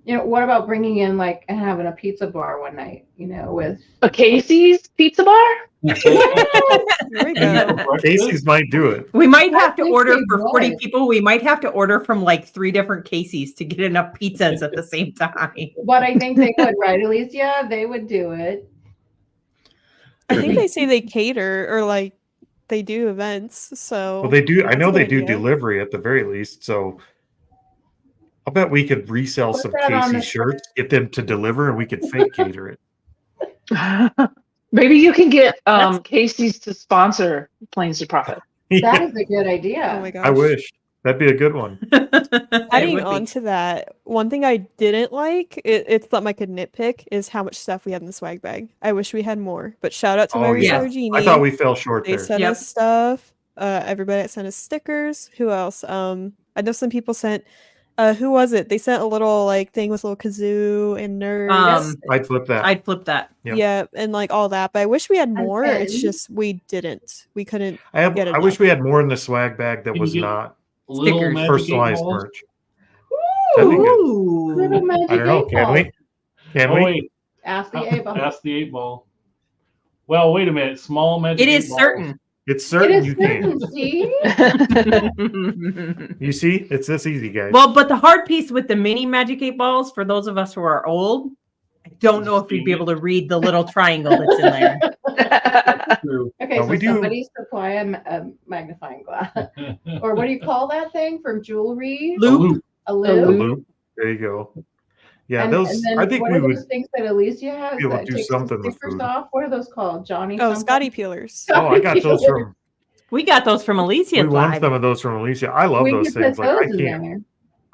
What about bringing in and having a pizza bar one night, with a Casey's pizza bar? There we go. Casey's might do it. We might have to order for 40 people. We might have to order from 3 different Casey's to get enough pizzas at the same time. But I think they would, right, Alicia? They would do it. I think they say they cater or they do events. So well, they do. I know they do delivery at the very least. So I'll bet we could resell some Casey shirts, get them to deliver, and we could fake cater it. Maybe you can get Casey's to sponsor Planes to Profit. That is a good idea. Oh my gosh. I wish. That'd be a good one. Adding on to that, one thing I didn't like, it's something I could nitpick, is how much stuff we had in the swag bag. I wish we had more. But shout out to my reseller Genie. I thought we fell short there. They sent us stuff. Everybody that sent us stickers. Who else? I know some people sent... who was it? They sent a little thing with a little kazoo and nerds. I'd flip that. Yeah, and all that. But I wish we had more. It's just we didn't. We couldn't. I wish we had more in the swag bag that was not stickers, personalized merch. Ooh, little magic I don't know. Can we? Can we? Wait. Ask the 8-ball. Ask the 8-ball. Well, wait a minute. Small magic. It is certain. It's certain you can. See? You see? It's this easy, guys. Well, but the hard piece with the mini Magic 8 balls, for those of us who are old, I don't know if we'd be able to read the little triangle that's in there. Okay, so somebody supply a magnifying glass. Or what do you call that thing from jewelry? Loop. A loop. There you go. Yeah, and then I think what we are would those things that Alicia has be able that to do takes something the with stickers food. off. What are those called? Johnny? Oh, Scotty peelers. Oh, I got those from. We got those from Alicia. We won some of those from Alicia. I love those things.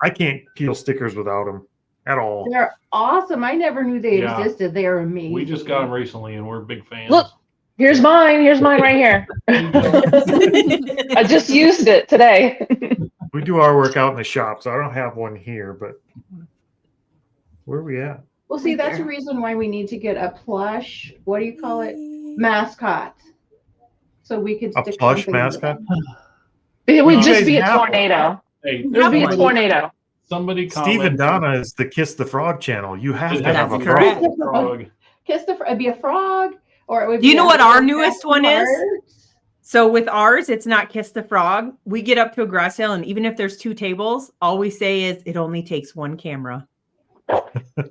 I can't peel stickers without them at all. They're awesome. I never knew they existed. They are amazing. We just got them recently, and we're big fans. Look, here's mine. Here's mine right here. I just used it today. We do our work out in the shop, so I don't have one here. But where are we at? Well, see, that's the reason why we need to get a plush. What do you call it? Mascot. So we could stick a plush mascot. It would just be a tornado. Hey, it would be a tornado. Somebody Steve and Donna is the Kiss the Frog channel. You have to have a frog. Kiss the It'd be a frog, or it would. Do you know what our newest one is? So with ours, it's not Kiss the Frog. We get up to a grass sale, and even if there's 2 tables, all we say is it only takes 1 camera.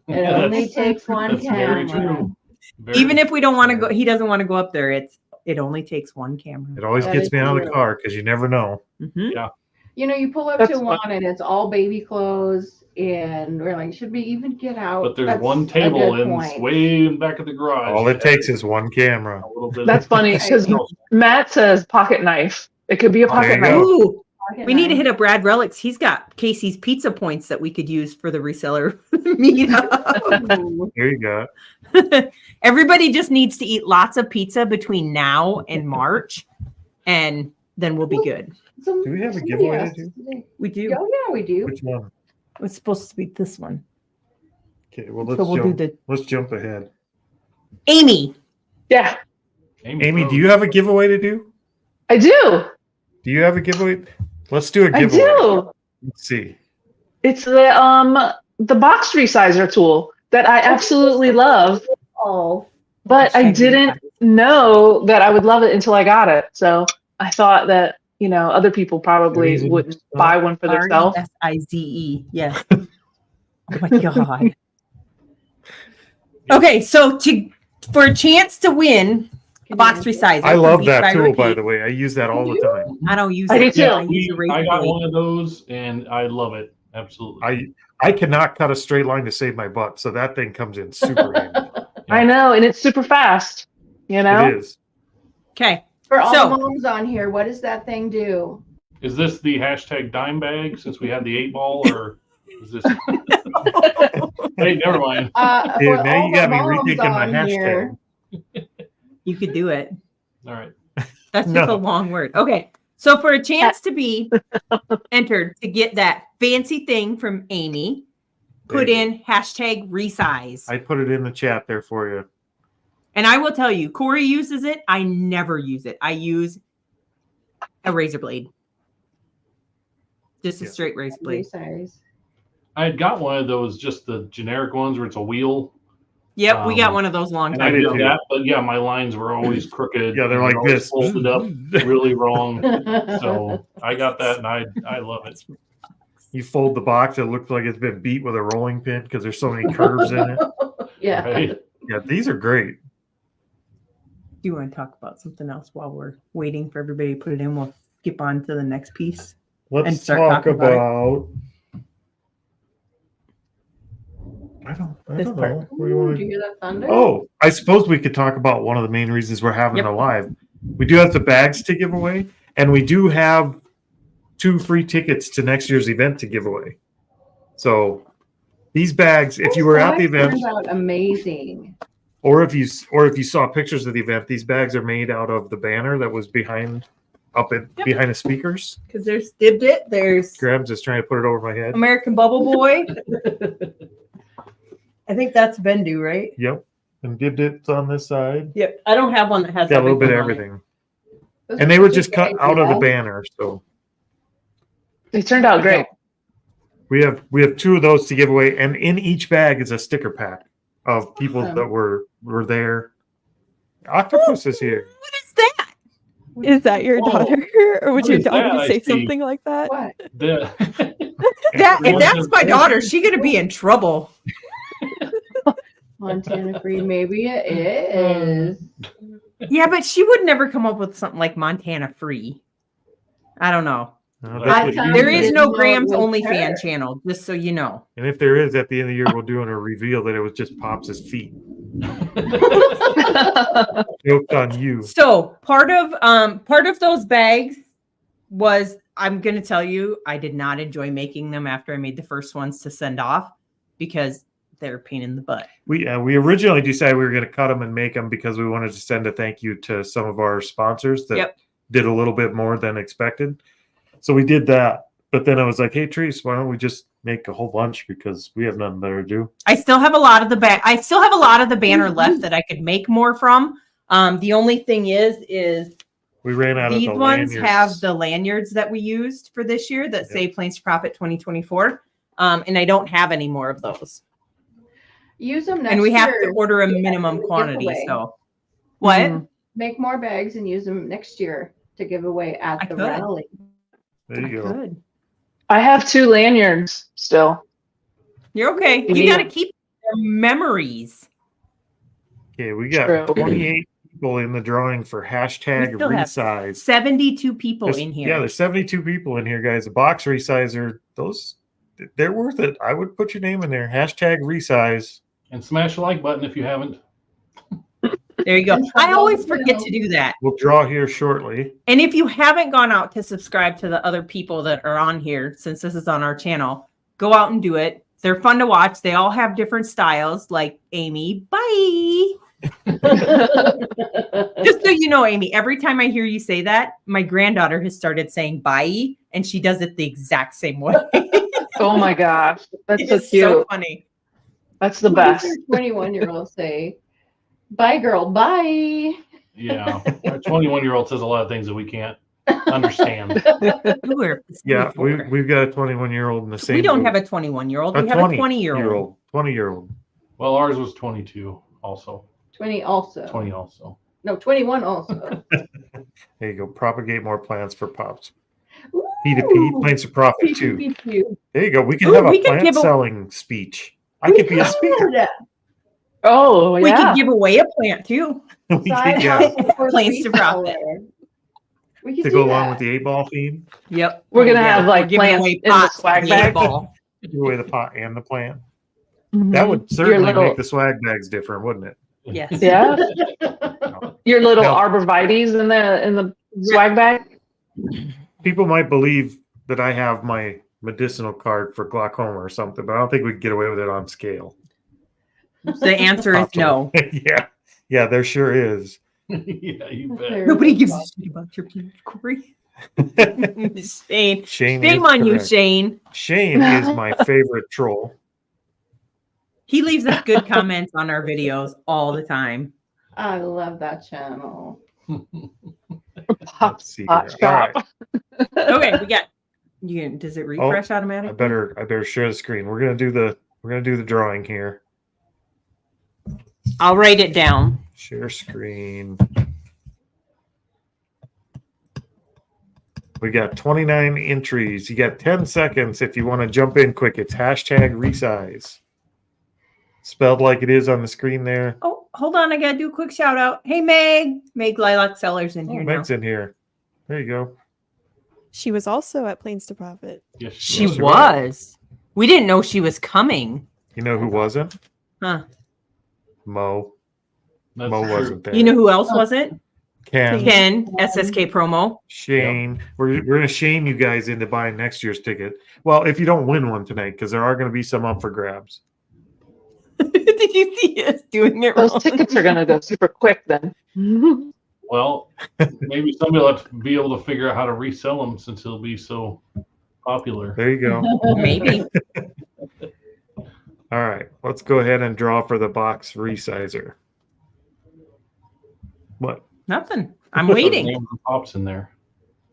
It only takes one camera. Very true. Even if we don't want to go, he doesn't want to go up there. It's It only takes one camera. It always That gets is me out of the true. car because you never know. Mhm. You know, you pull up That's to fun. one and it's all baby clothes, and we're like, should we even get out? But there's That's one a table good in point. way in the back of the garage. All it takes is one camera. a little bit. That's funny because Matt says pocket knife. It could be a There pocket you knife. go. Ooh, Pocket we need to knife. hit up Brad Relics. He's got Casey's pizza points that we could use for the reseller meetup. Ooh. Here you go. Everybody just needs to eat lots of pizza between now and March, and then we'll be good. Do we have a giveaway to do? We do. Oh yeah, we do. Which one? It's supposed to be this one. Okay, well So we'll do let's jump ahead. Amy. Yeah, Amy, do you have a giveaway to do? I do. Do you have a giveaway? Let's do a I giveaway. do. Let's see. It's the box resizer tool that I absolutely love, Oh, but I didn't know that I would love it until I got it. So I thought that, other people probably Reason- wouldn't buy one for themselves. R-E-S-I-Z-E. Yes. Oh my God. Okay, so for a chance to win a box resizer. I from love Beach that tool, by Repeat. the way. I use that all the time. I don't use I it. do too. I use a razor I got blade. one of those and I love it. Absolutely. I cannot cut a straight line to save my butt, so that thing comes in super handy. I know, and it's super fast. It is. Okay. For all So- the moms on here, what does that thing do? Is this the hashtag dime bag since we had the 8-ball, or is this? Hey, never mind. Dude, For now all you got the me moms rethinking my on hashtag. here, You could do it. All right. That's just No. a long word. Okay. So for a chance to be entered to get that fancy thing from Amy, put There you in hashtag resize. I put it in the chat there for you. And I will tell you, Corey uses it. I never use it. I use a razor blade. Just a Yeah. straight razor blade. resize. I had got one of those, just the generic ones where it's a wheel. Yep, we got Um, one of those long And I time did ago. did that, but yeah, my lines were always crooked. Yeah, they're and like always this. folded up really wrong. So I got that, and I love it. You fold the box, it looks like it's been beat with a rolling pin because there's so many curves in it. Yeah. Right? Yeah, these are great. Do you want to talk about something else while we're waiting for everybody to put it in? We'll skip on to the next piece. And Let's start talk talking about it. about. I This don't part. know. What do you Ooh, want do you to... hear that thunder? Oh, I suppose we could talk about one of the main reasons we're having Yep. the live. We do have the bags to give away, and we do have 2 free tickets to next year's event to give away. So these bags, if you were at the That event, turns out amazing. or if you saw pictures of the event, these bags are made out of the banner that was behind the speakers. Because there's Dibbed It, there's Grabs is trying to put it over my head. American Bubble Boy. I think that's Bendu, right? Yep. And Dibbed It's on this side. Yep. I don't have one that has Got a little bit of on it. everything. And they were just cut out of the banner. So They turned out great. we have 2 of those to give away, and in each bag is a sticker pack of people Awesome. that were there. Octopus is here. What is that? Is that your Oh, daughter? Or would what your is daughter that I say see? something like that? What? The, If that's my daughter, she's gonna be in trouble. Montana free? Maybe it is. Yeah, but she would never come up with something like Montana free. I don't know. That's what you- There is no Didn't know it Grams was only her. fan channel, just so you know. And if there is, at the end of the year, we'll do a reveal that it was just Pops' feet. Joke on you. So part of those bags was, I'm gonna tell you, I did not enjoy making them after I made the first ones to send off because they're a pain in the butt. We originally decided we were going to cut them and make them because we wanted to send a thank you to some of our sponsors that Yep. did a little bit more than expected. So we did that. But then I was like, hey, Treese, why don't we just make a whole bunch because we have nothing better to do. I still have a lot of the banner left that I could make more from. The only thing is We ran out these of the ones lanyards. have the lanyards that we used for this year that say Plains to Profit 2024. And I don't have any more of those. Use them next And we have year. to order a Yeah, minimum for the quantity. giveaway. So what? Mhm. Make more bags and use them next year to give away at I the could. rally. There you go. Good. I have 2 lanyards still. You're okay. You Yeah. got to keep your memories. Okay, we got True. 28 people in the drawing for hashtag We still have resize. 72 people in here. Yeah, there's 72 people in here, guys. The box resizer, they're worth it. I would put your name in there. Hashtag resize. And smash the like button if you haven't. There you go. I always forget to do that. We'll draw here shortly. And if you haven't gone out to subscribe to the other people that are on here, since this is on our channel, go out and do it. They're fun to watch. They all have different styles, like Amy. Bye. Just so you know, Amy, every time I hear you say that, my granddaughter has started saying bye, and she does it the exact same way. Oh my gosh, that's so It's cute. so funny. That's the What best. does your 21-year-old say? Bye, girl. Bye. Yeah. Our 21-year-old says a lot of things that we can't understand. Yeah, we've got a 21-year-old in the same. We don't boat. have a 21-year-old. We have a 20-year-old. 20-year-old. Well, ours was 22 also. 20 also. 20 also. No, 21 also. There you go. Propagate more plants for pops. Ooh. P2P, plants of profit too. P2P. There you go. We can Ooh, have a we could plant give a- selling speech. I could be a speaker. Oh, yeah. We could give away a plant too. We could, Side yeah, hustle for Plants to profit. reseller. We could to do go that. along with the 8-ball theme. Yep. We're gonna have, like, we're giving plants away in the pots swag and bag. ball. Give away the pot and the plant. Mhm. That would certainly little- make the swag bags different, wouldn't it? Yes. Yeah. Your little Now- arborvitaes in the swag bag. People might believe that I have my medicinal card for glaucoma or something, but I don't think we could get away with it on scale. The answer is no. Yeah, there sure is. Yeah, you bet. There Nobody is gives a a shit about your plants, Corey. Shane. Shane Shame is on you, correct. Shane. Shane is my favorite troll. He leaves us good comments on our videos all the time. I love that channel. Let's see Hot here. All right. shop. Okay, we got. Does it refresh I automatically? better share the screen. We're gonna do the drawing here. I'll write it down. Share screen. We got 29 entries. You got 10 seconds if you want to jump in quick. It's hashtag resize. Spelled like it is on the screen there. Oh, hold on. I got to do a quick shout out. Hey, Meg. Meg Lilac Sellers in here now. Meg's in here. There you go. She was also at Plains to Profit. Yes, She Yes, you was. We didn't know she was coming. You know who wasn't? Huh. Mo. That's Mo true. wasn't there. You know who else wasn't? Ken. Ken, SSK promo. Shane. We're going to shame you guys into buying next year's ticket. Well, if you don't win one tonight, because there are going to be some up for grabs. Did you see us doing it Those wrong? tickets are gonna go super quick then. Well, maybe somebody will have to be able to figure out how to resell them since he'll be so popular. There you go. Maybe. All right. Let's go ahead and draw for the box resizer. What? Nothing. I'm waiting. Names and pops in there.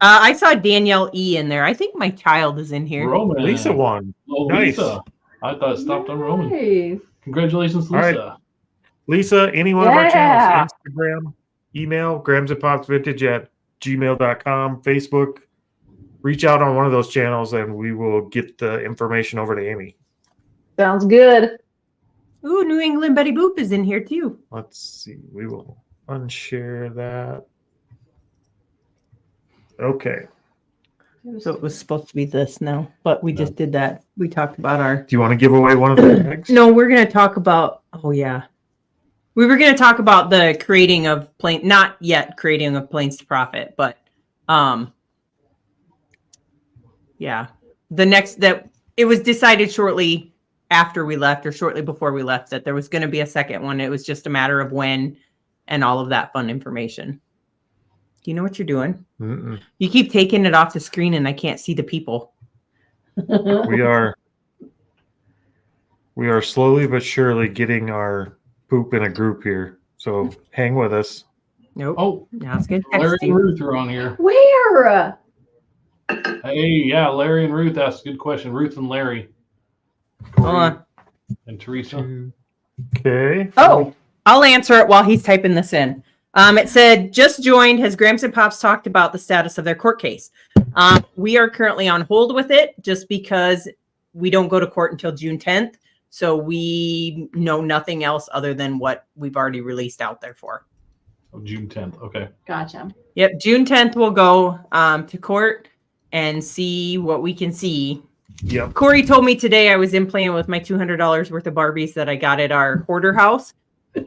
I saw Danielle E in there. I think my child is in here. Roman. Lisa won. Oh, Nice. Lisa. I thought it stopped on Roman. Nice. Congratulations, All right. Lisa. Lisa, any one of our Yeah. channels, Instagram, email, gramsandpopsvintage@gmail.com, Facebook. Reach out on one of those channels and we will get the information over to Amy. Sounds good. Ooh, New England Betty Boop is in here too. Let's see. We will unshare that. Okay. So it was supposed to be this now, but we just did that. We talked about our. Do you want to give away one of the eggs? No, we're going to talk about. Oh, yeah. We were going to talk about the creating of plane, not yet creating of planes to profit, but yeah. The next that it was decided shortly after we left or shortly before we left that there was going to be a second one. It was just a matter of when and all of that fun information. Do you know what you're doing? Mm-mm. You keep taking it off the screen and I can't see the people. We are slowly but surely getting our poop in a group here. So hang with us. Nope. Oh, Now it's going to Larry text and you. Ruth are on here. Where? Hey, yeah, Larry and Ruth asked a good question. Ruth and Larry. Hold on. And Teresa. Okay. Oh, I'll answer it while he's typing this in. It said, just joined. Has Gramps and Pops talked about the status of their court case? We are currently on hold with it just because we don't go to court until June 10th. So we know nothing else other than what we've already released out there for. June 10th. Okay. Gotcha. Yep, June 10th we'll go to court and see what we can see. Yep. Corey told me today I was in playing with my $200 worth of Barbies that I got at our hoarder house.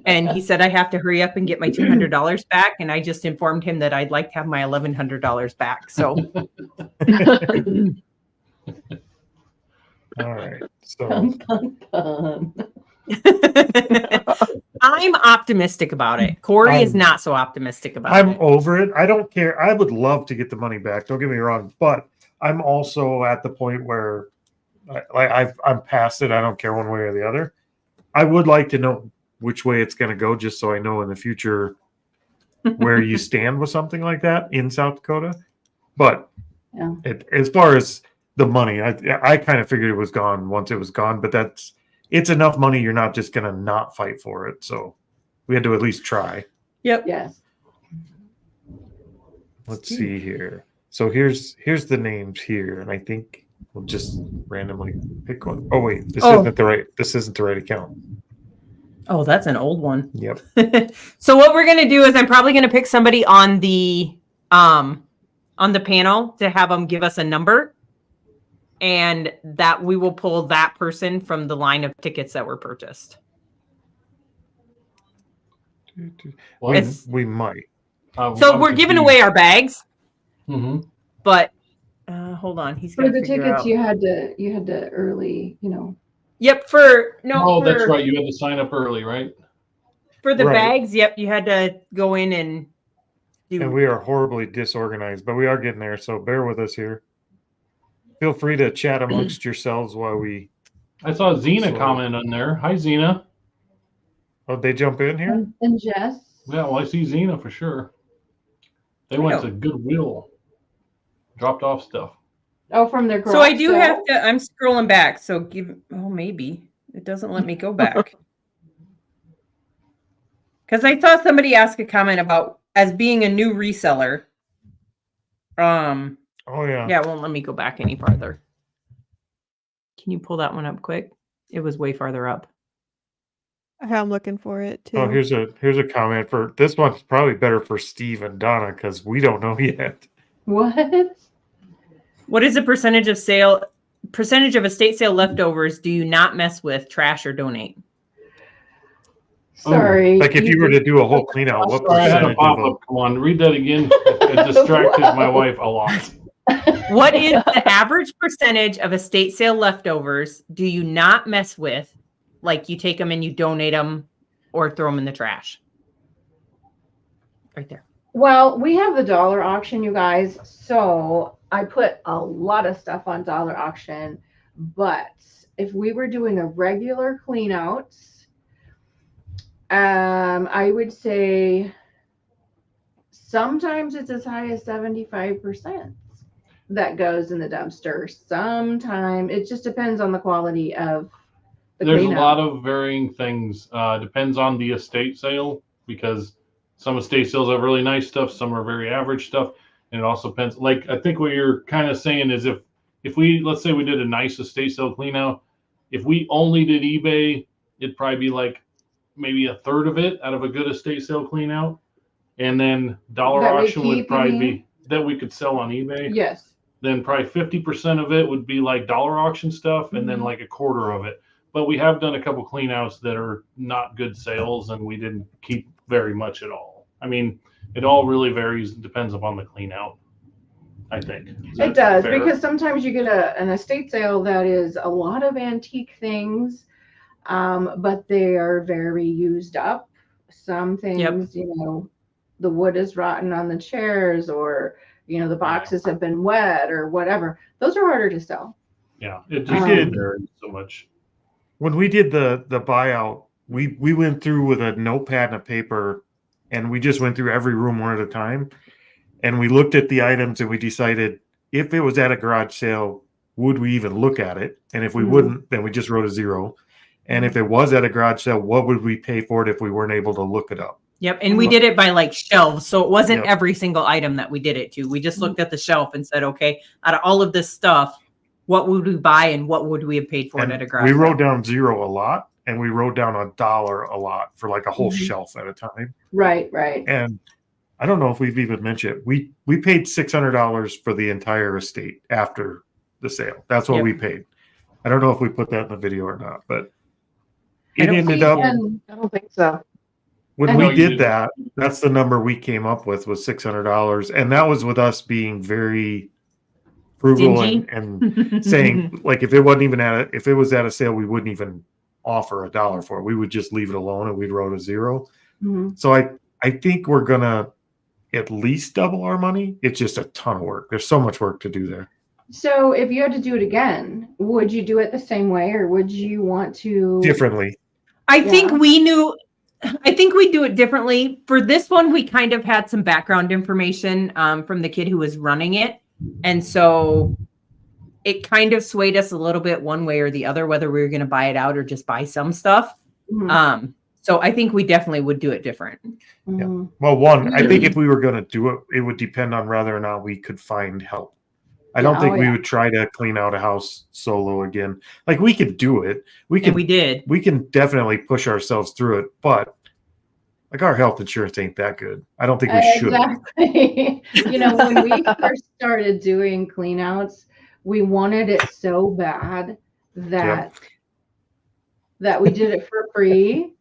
And he said I have to hurry up and get my $200 back. And I just informed him that I'd like to have my $1,100 back. So. All right. So I'm optimistic about it. Corey is not so optimistic about it. I'm over it. I don't care. I would love to get the money back. Don't get me wrong, but I'm also at the point where I'm past it. I don't care one way or the other. I would like to know which way it's going to go, just so I know in the future where you stand with something like that in South Dakota. But as far as the money, I kind of figured it was gone once it was gone, but it's enough money. You're not just going to not fight for it. So we had to at least try. Yep. Yes. Let's see here. So here's the names here, and I think we'll just randomly pick one. Oh wait, this isn't the right account. Oh, that's an old one. Yep. So what we're gonna do is I'm probably gonna pick somebody on the panel to have them give us a number, and that we will pull that person from the line of tickets that were purchased. We might. So we're giving away our bags, but hold on. He's for the tickets. You had to early, Yep. That's right. You had to sign up early, right? For the bags, yep. You had to go in and do. And we are horribly disorganized, but we are getting there. So bear with us here. Feel free to chat amongst yourselves while we. I saw Xena comment on there. Hi, Xena. Oh, they jump in here? And Jess. Yeah, well, I see Xena for sure. They went to Goodwill, dropped off stuff. Oh, from their garage. So I do have to. I'm scrolling back. So maybe it doesn't let me go back because I saw somebody ask a comment about as being a new reseller. Oh yeah. Yeah, it won't let me go back any farther. Can you pull that one up quick? It was way farther up. I'm looking for it too. Oh, here's a comment for this one's probably better for Steve and Donna because we don't know yet. What is the percentage of estate sale leftovers do you not mess with, trash, or donate? Sorry. Like if you were to do a whole clean out, what I had a percentage pop-up. Come on, read that again. It distracted my wife a lot. What is the average percentage of estate sale leftovers do you not mess with? Like you take them and you donate them or throw them in the trash? Right there. Well, we have the dollar auction, you guys. So I put a lot of stuff on dollar auction. But if we were doing a regular clean out, I would say sometimes it's as high as 75% that goes in the dumpster. Sometimes it just depends on the quality of the There's clean a lot of varying things. Depends on the estate sale because some estate sales have really nice stuff, some are very average stuff, and it also depends. Like I think what you're kind of saying is if we, let's say we did a nice estate sale clean out, if we only did eBay, it'd probably be like maybe a third of it out of a good estate sale clean out, and then dollar auction would probably be that we could sell on eBay. Yes. Then probably 50% of it would be like dollar auction stuff, and then like a quarter of it. But we have done a couple clean outs that are not good sales, and we didn't keep very much at all. I mean, it all really varies. It depends upon the clean out, I think. It does, because sometimes you get an estate sale that is a lot of antique things, but they are very used up. Some things, the wood is rotten on the chairs, or, the boxes have been wet or whatever. Those are harder to sell. Yeah, it just varies so much. When we did the buyout, we went through with a notepad and a paper, and we just went through every room one at a time. And we looked at the items and we decided if it was at a garage sale, would we even look at it? And if we wouldn't, then we just wrote a 0. And if it was at a garage sale, what would we pay for it if we weren't able to look it up? Yep. And we did it by like shelves. So it wasn't every single item that we did it to. We just looked at the shelf and said, okay, out of all of this stuff, what would we buy and what would we have paid for it at a garage sale? We sale? wrote down 0 a lot. and we wrote down $1 a lot for like a whole shelf at a time. Right. And I don't know if we've even mentioned it. We paid $600 for the entire estate after the sale. That's what we paid. I don't know if we put that in the video or not, but it ended up. I don't think so. When we did that, that's the number we came up with was $600, and that was with us being very frugal and saying like if it wasn't even if it was at a sale, we wouldn't even offer $1 for it. We would just leave it alone and we'd wrote a 0. So I think we're gonna at least double our money. It's just a ton of work. There's so much work to do there. So if you had to do it again, would you do it the same way, or would you want to differently? I think we knew. I think we do it differently. For this one, we kind of had some background information from the kid who was running it. And so it kind of swayed us a little bit one way or the other, whether we were going to buy it out or just buy some stuff. So I think we definitely would do it different. Yeah. Well, I think if we were going to do it, it would depend on whether or not we could find help. I don't think we would try to clean out a house solo again. Like we could do it. We did. We can definitely push ourselves through it, but like our health insurance ain't that good. I don't think we should. Exactly. When we first started doing clean outs, we wanted it so bad that we did it for free.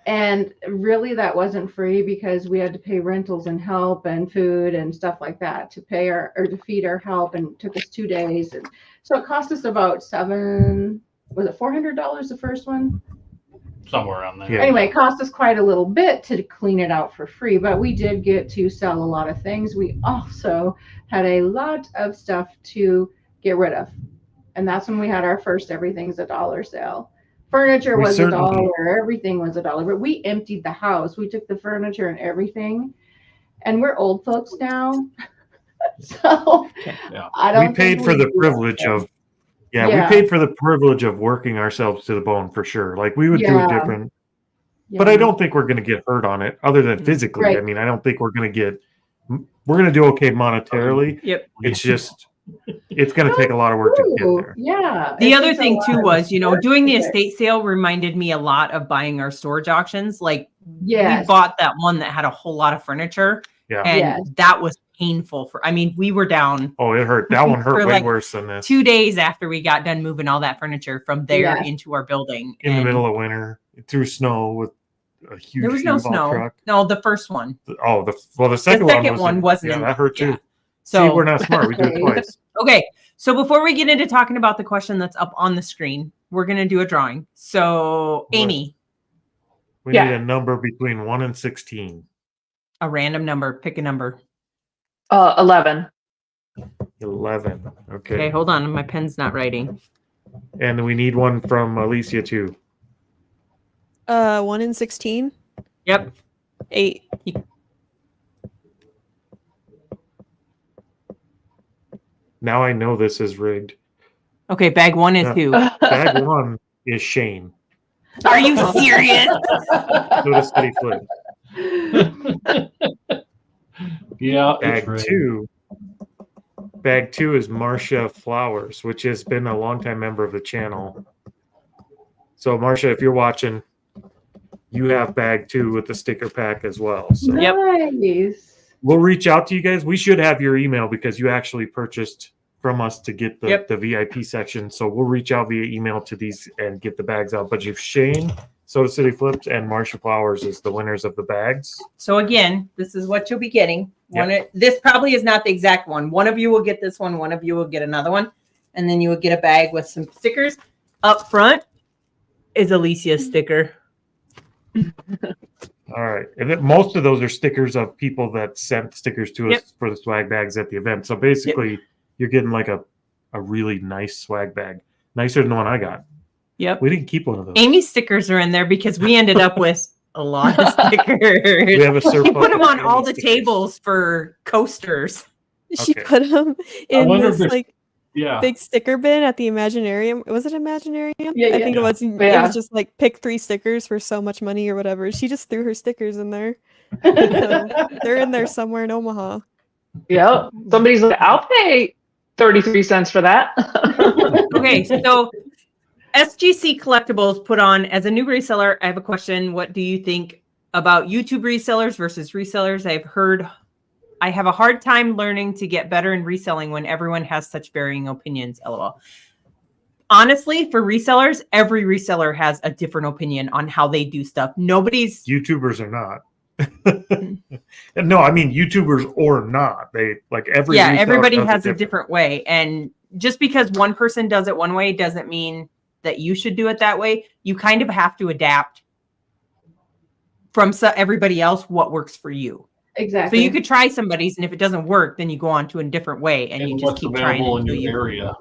And really that wasn't free because we had to pay rentals and help and food and stuff like that to feed our help, and it took us 2 days. And so it cost us about $400 the first one? Somewhere around there. Yeah. Anyway, it cost us quite a little bit to clean it out for free, but we did get to sell a lot of things. We also had a lot of stuff to get rid of. And that's when we had our first everything's $1 sale. Furniture was $1, everything was $1, but we emptied the house. We took the furniture and everything, and we're old folks now. So I don't we paid for the privilege of we paid for the privilege of working ourselves to the bone for sure. Like we would do it different, but I don't think we're going to get hurt on it other than physically. Right. I mean, I don't think we're going to do okay monetarily. Yep. It's just, it's going to take a lot of work to get there. Yeah. The other thing too was, doing the estate sale reminded me a lot of buying our storage auctions. Like we bought that one that had a whole lot of furniture. Yeah. And that was painful we were down. Oh, it hurt. That one hurt way worse than this. 2 days after we got done moving all that furniture from there into our building. In the middle of winter, through snow with a huge There was no snow. Truck. No, the first one. The second one wasn't. Yeah, that hurt too. So see, we're not smart. We do it twice. Okay. So before we get into talking about the question that's up on the screen, we're going to do a drawing. So Amy. We need a number between 1 and 16. A random number. Pick a number. 11. 11. Okay. Okay, hold on. My pen's not writing. And we need one from Alicia too. 1 and 16. Yep. 8. Now I know this is rigged. Okay, bag 1 is who? Bag 1 is Shane. Are you serious? Go to City Flip. Yeah. Bag 2 is Marcia Flowers, which has been a longtime member of the channel. So Marcia, if you're watching, you have bag 2 with the sticker pack as well. So nice. We'll reach out to you guys. We should have your email because you actually purchased from us to get the VIP section. So we'll reach out via email to these and get the bags out. But if Shane, Soda City Flips, and Marcia Flowers is the winners of the bags. So again, this is what you'll be getting. This probably is not the exact one. One of you will get this one. One of you will get another one. And then you will get a bag with some stickers. Up front is Alicia's sticker. All right. And most of those are stickers of people that sent stickers to us for the swag bags at the event. So basically, you're getting like a really nice swag bag. Nicer than the one I got. Yep. We didn't keep one of those. Amy's stickers are in there because we ended up with a lot of stickers. We have a surplus. She put them on all the tables for coasters. She put them in this big sticker bin at the Imaginarium. Was it Imaginarium? I think it was. It was just like pick 3 stickers for so much money or whatever. She just threw her stickers in there. So they're in there somewhere in Omaha. Yep. Somebody's like, I'll pay 33 cents for that. Okay, so SGC Collectibles put on, as a new reseller, I have a question. What do you think about YouTube resellers versus resellers? I have a hard time learning to get better in reselling when everyone has such varying opinions. LOL. Honestly, for resellers, every reseller has a different opinion on how they do stuff. Nobody's YouTubers are not. No, I mean YouTubers or not. They like every everybody has a different way. And just because one person does it one way doesn't mean that you should do it that way. You kind of have to adapt from everybody else what works for you. Exactly. So you could try somebody's, and if it doesn't work, then you go on to a different way, and you just keep trying in your area.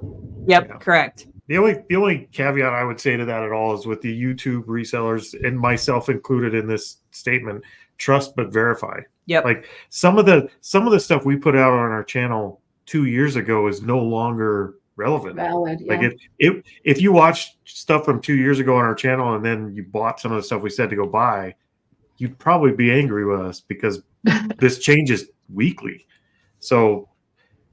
Yep, correct. The only caveat I would say to that at all is with the YouTube resellers, and myself included in this statement, trust but verify. Yep. Like some of the stuff we put out on our channel 2 years ago is no longer relevant. Valid. Yeah. Like if you watched stuff from 2 years ago on our channel and then you bought some of the stuff we said to go buy, you'd probably be angry with us because this changes weekly. So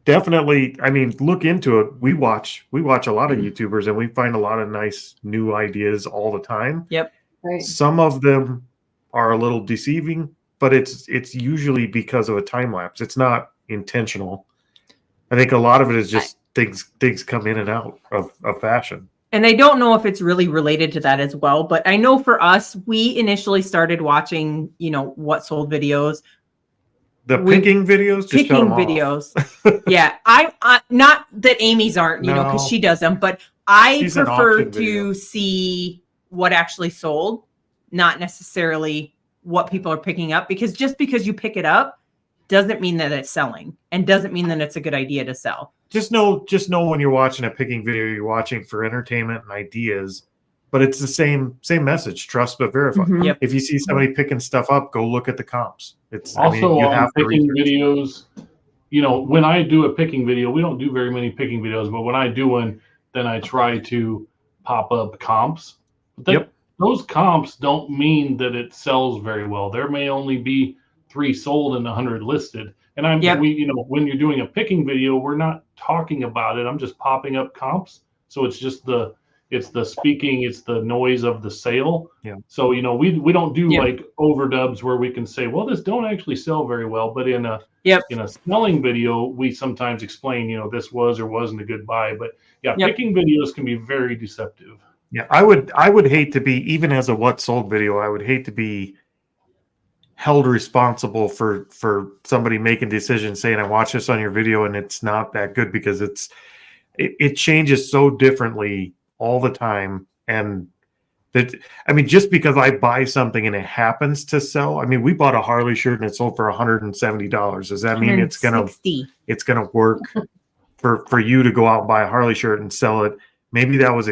definitely, I mean, look into it. We watch a lot of YouTubers and we find a lot of nice new ideas all the time. Yep. Right. Some of them are a little deceiving, but it's usually because of a time lapse. It's not intentional. I think a lot of it is just things come in and out of fashion. And I don't know if it's really related to that as well, but I know for us, we initially started watching, what sold videos. The picking videos? Just picking videos. Yeah. I not that Amy's aren't, because she does them, but I prefer to see what actually sold, not necessarily what people are picking up, because just because you pick it up doesn't mean that it's selling and doesn't mean that it's a good idea to sell. Just know when you're watching a picking video, you're watching for entertainment and ideas, but it's the same message: trust but verify. Mm-hmm. Yep. If you see somebody picking stuff up, go look at the comps. It's also you have picking videos. When I do a picking video, we don't do very many picking videos, but when I do one, then I try to pop up comps. But those comps don't mean that it sells very well. There may only be 3 sold and 100 listed. And when you're doing a picking video, we're not talking about it. I'm just popping up comps. So it's just the speaking, it's the noise of the sale. Yeah. So, we don't do like overdubs where we can say, well, this don't actually sell very well. But in a selling video, we sometimes explain, this was or wasn't a good buy. But picking videos can be very deceptive. Yeah, I would hate to be, even as a what sold video, I would hate to be held responsible for somebody making decisions saying, I watched this on your video and it's not that good, because it changes so differently all the time. And just because I buy something and it happens to sell, we bought a Harley shirt and it sold for $170. Does that mean it's gonna work for you to go out and buy a Harley shirt and sell it? Maybe it was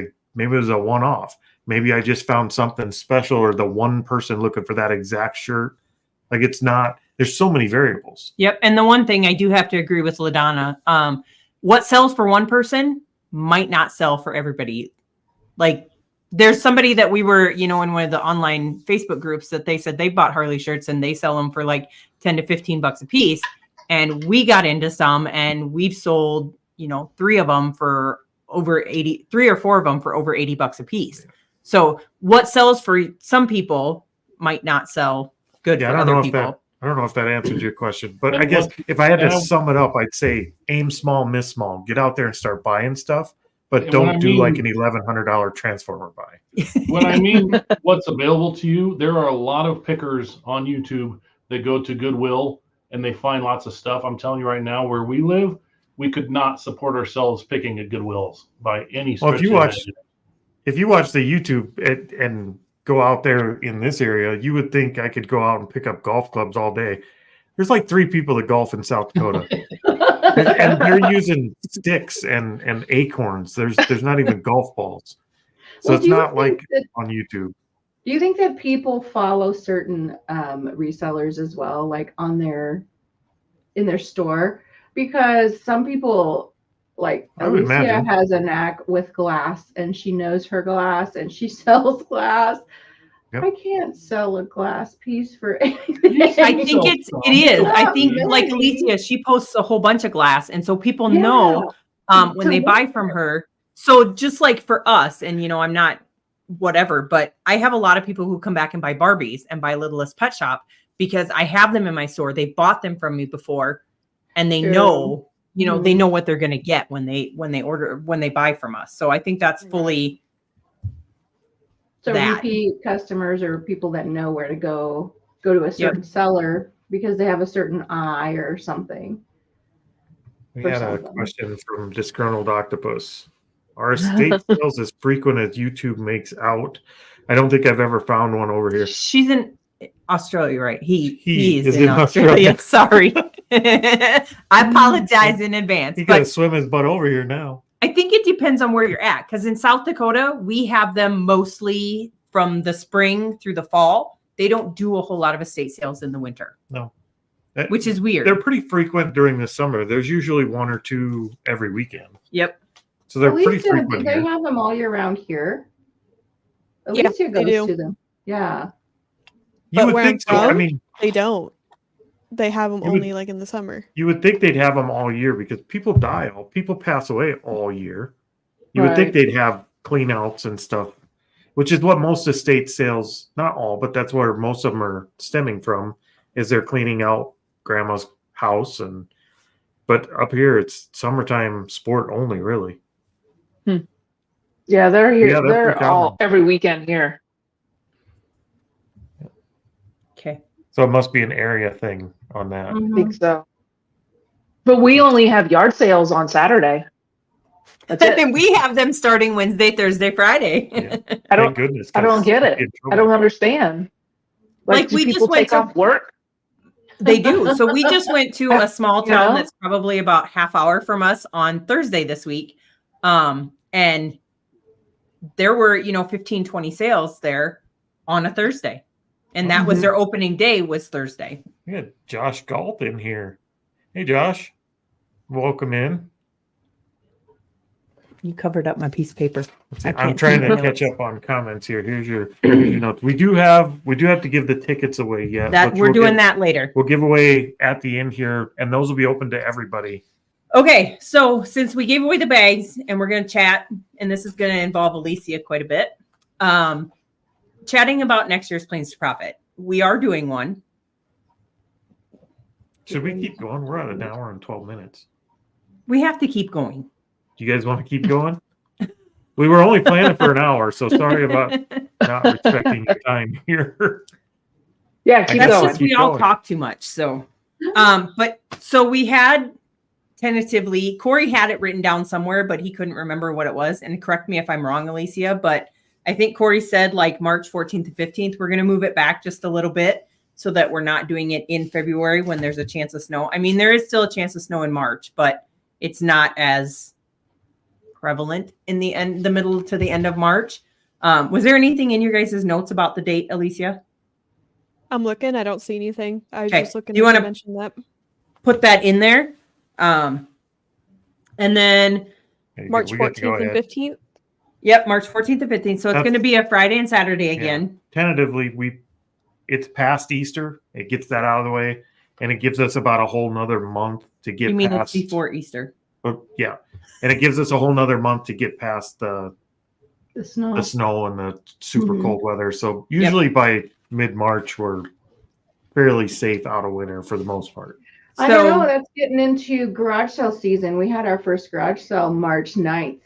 a one-off. Maybe I just found something special, or the one person looking for that exact shirt. Like, it's not, there's so many variables. Yep. And the one thing I do have to agree with LaDonna, what sells for one person might not sell for everybody. Like, there's somebody that we were, in one of the online Facebook groups that they said they bought Harley shirts and they sell them for like 10 to 15 bucks a piece. And we got into some and we've sold, 3 of them for over 80, 3 or 4 of them for over 80 bucks a piece. Yeah. So what sells for some people might not sell good for other people. I don't know if that answers your question, but I guess if I had to sum it up, I'd say aim small, miss small. Get out there and start buying stuff, but don't do like an $1,100 transformer buy. When I mean what's available to you, there are a lot of pickers on YouTube that go to Goodwill and they find lots of stuff. I'm telling you right now, where we live, we could not support ourselves picking at Goodwills by any stretch. Well, if you watch the YouTube and go out there in this area, you would think I could go out and pick up golf clubs all day. There's like 3 people that golf in South Dakota, and they're using sticks and acorns. There's not even golf balls, so it's not like on YouTube. Do you think that people follow certain resellers as well, like in their store? Because some people, like Alicia has a knack with glass, and she knows her glass, and she sells glass. Yep. I can't sell a glass piece for anything. I think it is. I think like Alicia, she posts a whole bunch of glass, and so people know when they buy from her, So just like for us, and I'm not whatever, but I have a lot of people who come back and buy Barbies and buy Littlest Pet Shop because I have them in my store. They bought them from me before, and they know, they know what they're going to get when they buy from us. So I think that's fully. So repeat customers or people that know where to go to a certain seller because they have a certain eye or something. We had a question from Disgruntled Octopus. Are estate sales as frequent as YouTube makes out? I don't think I've ever found one over here. She's in Australia, right? He is in Australia. Sorry. I apologize in advance. He got to swim his butt over here now. I think it depends on where you're at. Because in South Dakota, we have them mostly from the spring through the fall. They don't do a whole lot of estate sales in the winter. No. Which is weird. They're pretty frequent during the summer. There's usually one or two every weekend. Yep. So they're pretty frequent. Do they have them all year round here? Alicia goes to them. Yeah. You would think so. I mean, they don't. They have them only like in the summer. You would think they'd have them all year because people die. People pass away all year. You would think they'd have clean outs and stuff, which is what most estate sales, not all, but that's where most of them are stemming from, is they're cleaning out grandma's house. But up here, it's summertime sport only, really. Yeah, they're here. Yeah, they're all every weekend here. Okay. So it must be an area thing on that. I think so. But we only have yard sales on Saturday. That's it. And we have them starting Wednesday, Thursday, Friday. Yeah. I don't get it. I don't understand. Like we just went take off work. They do. So we just went to a small town that's probably about half hour from us on Thursday this week. And there were, 15, 20 sales there on a Thursday. And that was their opening day was Thursday. We had Josh Galt in here. Hey, Josh. Welcome in. You covered up my piece of paper. I'm trying to catch up on comments here. Here's your notes. We do have to give the tickets away yet. We're doing that later. We'll give away at the end here, and those will be open to everybody. Okay, so since we gave away the bags and we're going to chat, and this is going to involve Alicia quite a bit, chatting about next year's Planes to Profit. We are doing one. Should we keep going? We're at an hour and 12 minutes. We have to keep going. Do you guys want to keep going? We were only planning for an hour, so sorry about not respecting your time here. Yeah, keep going. We all talk too much. So, but so we had tentatively, Corey had it written down somewhere, but he couldn't remember what it was. And correct me if I'm wrong, Alicia, but I think Corey said like March 14th to 15th, we're going to move it back just a little bit so that we're not doing it in February when there's a chance of snow. I mean, there is still a chance of snow in March, but it's not as prevalent in the middle to the end of March. Was there anything in your guys' notes about the date, Alicia? I'm looking. I don't see anything. I was just looking. You want to mention that? Put that in there. And then March 14th and 15th. Yep, March 14th and 15th. So it's going to be a Friday and Saturday again. Tentatively, it's past Easter. It gets that out of the way, and it gives us about a whole nother month to get. You mean past, it's before Easter? Yeah, and it gives us a whole nother month to get past the snow and the super cold weather. So usually by mid-March, we're fairly safe out of winter for the most part. I don't know. That's getting into garage sale season. We had our first garage sale March 9th.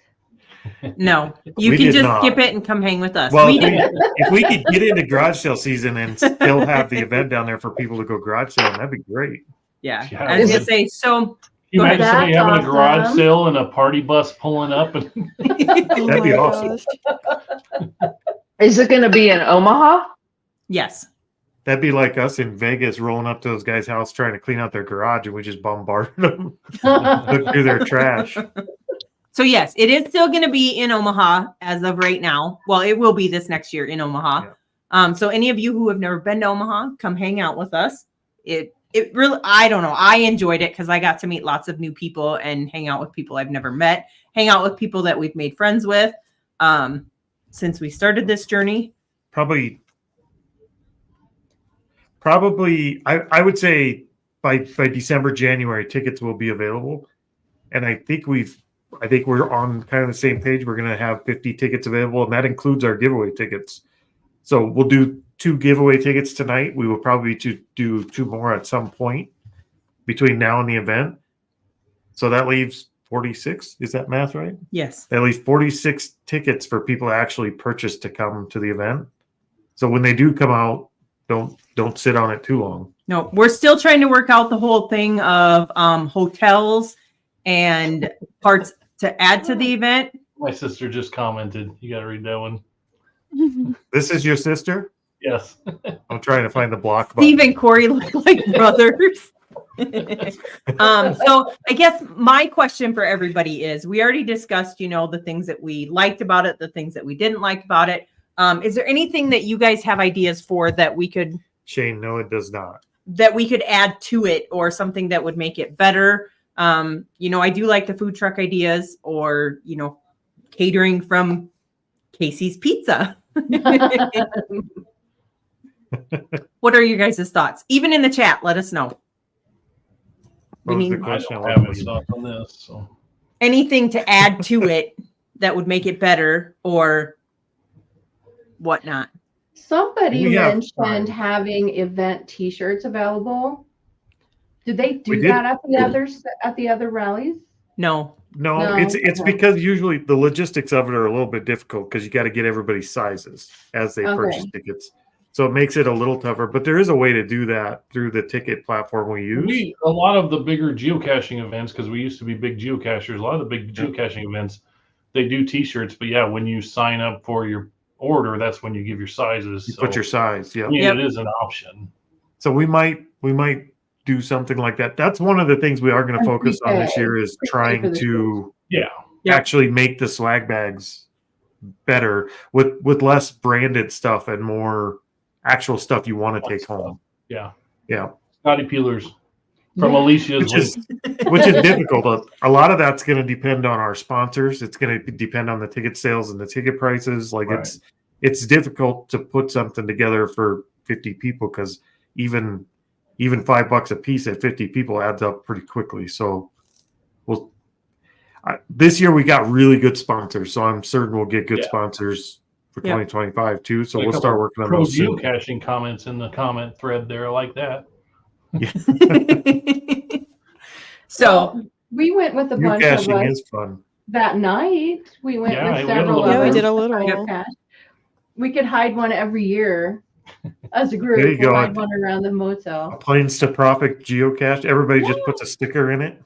No, you can just skip it and come hang with us. Well, if we could get into garage sale season and still have the event down there for people to go garage sale, that'd be great. Yeah. I was going to say, so. You imagine somebody having a garage sale and a party bus pulling up? And that'd be awesome. Is it going to be in Omaha? Yes. That'd be like us in Vegas rolling up to those guys' house trying to clean out their garage, and we just bombarded them, look through their trash. So yes, it is still going to be in Omaha as of right now. Well, it will be this next year in Omaha. Yeah. So any of you who have never been to Omaha, come hang out with us. It really, I don't know. I enjoyed it because I got to meet lots of new people and hang out with people I've never met, hang out with people that we've made friends with since we started this journey. Probably, I would say by December, January, tickets will be available. And I think we've I think we're on kind of the same page. We're going to have 50 tickets available, and that includes our giveaway tickets. So we'll do 2 giveaway tickets tonight. We will probably do 2 more at some point between now and the event. So that leaves 46. Is that math right? Yes. That leaves 46 tickets for people to actually purchase to come to the event. So when they do come out, don't sit on it too long. No, we're still trying to work out the whole thing of hotels and parts to add to the event. My sister just commented. You got to read that one. This is your sister? Yes. I'm trying to find the block button. Steve and Corey look like brothers. So I guess my question for everybody is, we already discussed, the things that we liked about it, the things that we didn't like about it. Is there anything that you guys have ideas for that we could? Shane, no, it does not. That we could add to it, or something that would make it better. I do like the food truck ideas, or, catering from Casey's Pizza. What are your guys' thoughts? Even in the chat, let us know. What was the I question? don't have any thoughts on this. So Anything to add to it that would make it better, or whatnot. Somebody We have mentioned time. having event T-shirts available. Did they do We did. that at the other rallies? No. No, it's okay. because usually the logistics of it are a little bit difficult because you got to get everybody's sizes as they purchase tickets. So it makes it a little tougher, but there is a way to do that through the ticket platform we use. a lot of the bigger geocaching events, because we used to be big geocachers, a lot of the big geocaching events, they do T-shirts. But yeah, when you sign up for your order, that's when you give your sizes. You put your size, yeah. Yeah, it is an option. So we might do something like that. That's one of the things we are going to focus on this year is trying to actually make the swag bags better with less branded stuff and more actual stuff you want to take home. Yeah. Yeah. Scotty Peelers from Alicia's. Which is difficult. A lot of that's going to depend on our sponsors. It's going to depend on the ticket sales and the ticket prices. Like it's difficult to put something together for 50 people because even $5 a piece at 50 people adds up pretty quickly. So this year we got really good sponsors. So I'm certain we'll get good sponsors for 2025 too. So we'll start working on those soon. Geocaching comments in the comment thread there. I like that. Yeah. So we went with a bunch of geocaching us is fun. that night. We went with we several. had a little Yeah, we others did a to little. geocache. We could hide one every year as a There you group. go. We'll hide one around the A motel. Planes to Profit geocache. Everybody just puts a sticker in it.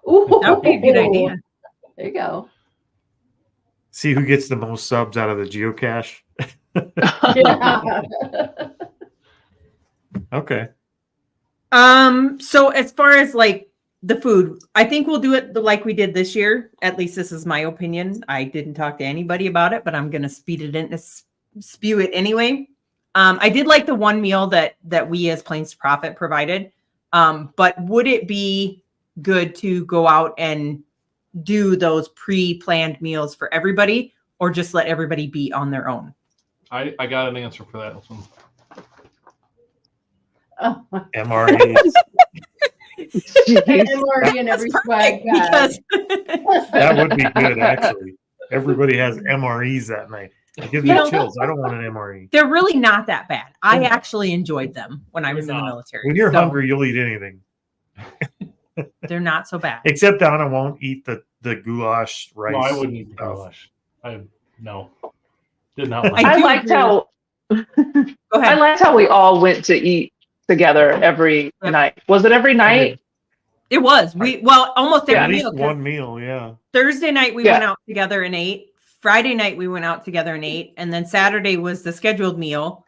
Ooh, that would be a good idea. There you go. See who gets the most subs out of the geocache. Yeah. Okay. So as far as like the food, I think we'll do it like we did this year. At least this is my opinion. I didn't talk to anybody about it, but I'm going to spew it anyway. I did like the one meal that we as Planes to Profit provided. But would it be good to go out and do those pre-planned meals for everybody, or just let everybody be on their own? I got an answer for that one. Oh, my MREs. MRE in every swag bag. That would be good, actually. Everybody has MREs that night. It gives me chills. I don't want an MRE. They're really not that bad. I actually enjoyed them when I was in the military. When you're hungry, you'll eat anything. They're not so bad. Except Donna won't eat the goulash rice. No, I wouldn't eat the goulash. Did not like I I do liked agree. how Go I ahead. liked how we all went to eat together every night. Was it every night? It was. Almost At every least meal. 'Cause one meal, yeah. Thursday night we went out together and ate. Friday night we went out together and ate, and then Saturday was the scheduled meal.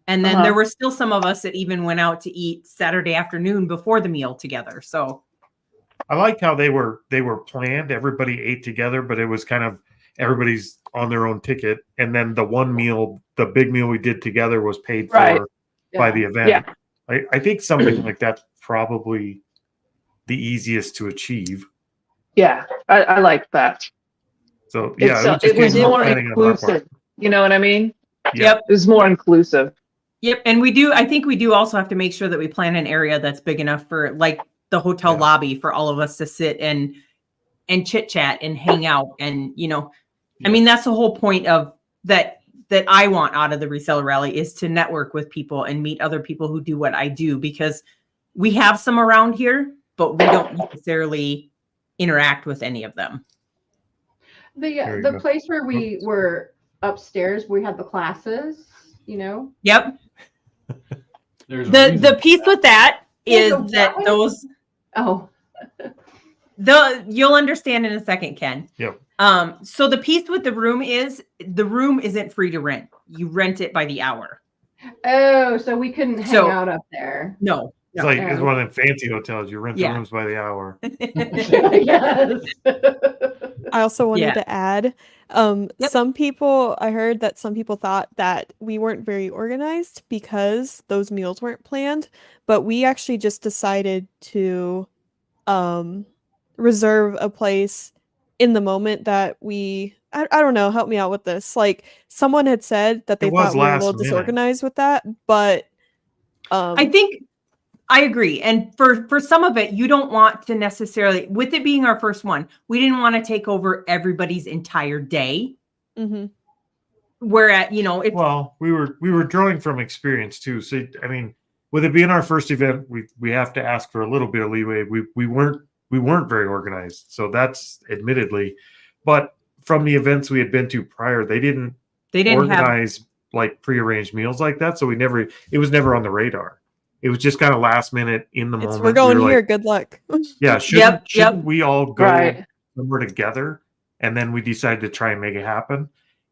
And then there were still some of us that even went out to eat Saturday afternoon before the meal together. So I liked how they were planned. Everybody ate together, but it was kind of everybody's on their own ticket. And then the one meal, the big meal we did together was paid for by the event. Yeah. I think something like that's probably the easiest to achieve. Yeah, I like that. So yeah, It was more planning on our part. inclusive. You know what I mean? Yep. It was more inclusive. Yep. And I think we do also have to make sure that we plan an area that's big enough for like the hotel lobby for all of us to sit and and chit chat and hang out. And, I mean, that's the whole point of that I want out of the reseller rally, is to network with people and meet other people who do what I do, because we have some around here, but we don't necessarily interact with any of them. The place where we were upstairs, we had the classes, Yep. There's the piece with that is that those. Oh. You'll understand in a second, Ken. Yep. So the piece with the room isn't free to rent. You rent it by the hour. Oh, so we couldn't hang out up there. No. It's like it's one of them fancy hotels. You rent the rooms by the hour. Yes. I also wanted to add, some people, I heard that some people thought that we weren't very organized because those meals weren't planned, but we actually just decided to reserve a place in the moment that I don't know, help me out with this. Like, someone had said that they thought we were a little disorganized with that, but I think I agree. And for some of it, you don't want to necessarily, with it being our first one, we didn't want to take over everybody's entire day. Mm-hmm. Whereas, well, we were drawing from experience too. So, I mean, with it being our first event, we have to ask for a little bit of leeway. We weren't very organized. So that's admittedly, but from the events we had been to prior, they didn't organize like prearranged meals like that. So it was never on the radar. It was just kind of last minute in the moment. We're going here. Good luck. Yeah. Shouldn't we all go somewhere together? And then we decided to try and make it happen.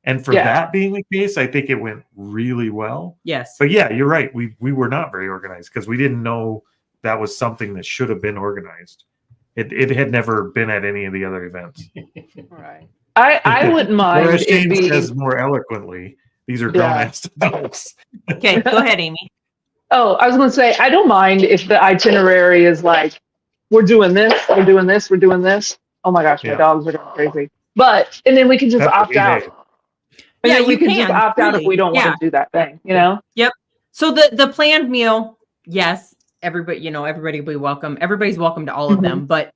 And for that being the case, I think it went really well. Yes. But yeah, you're right. We were not very organized because we didn't know that was something that should have been organized. It had never been at any of the other events. Right. I wouldn't mind. Or as James says more eloquently, these are grown-ass adults. Okay, go ahead, Amy. Oh, I was going to say, I don't mind if the itinerary is like, we're doing this, we're doing this, we're doing this. Oh my gosh, my dogs are going crazy. And then we can just opt out. And then we can just opt out if we don't want to do that thing, Yep. So the planned meal, yes, everybody will be welcome. Everybody's welcome to all of them, but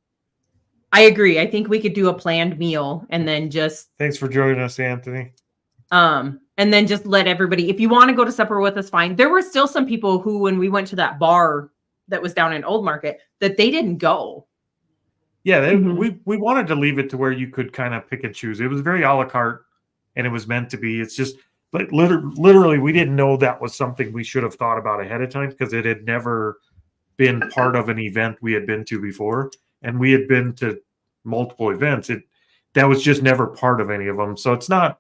I agree. I think we could do a planned meal and then just. Thanks for joining us, Anthony. And then just let everybody, if you want to go to supper with us, fine. There were still some people who, when we went to that bar that was down in Old Market, that they didn't go. Yeah, we wanted to leave it to where you could kind of pick and choose. It was very a la carte, and it was meant to be. It's just, but literally, we didn't know that was something we should have thought about ahead of time because it had never been part of an event we had been to before, and we had been to multiple events. That was just never part of any of them. So it's not.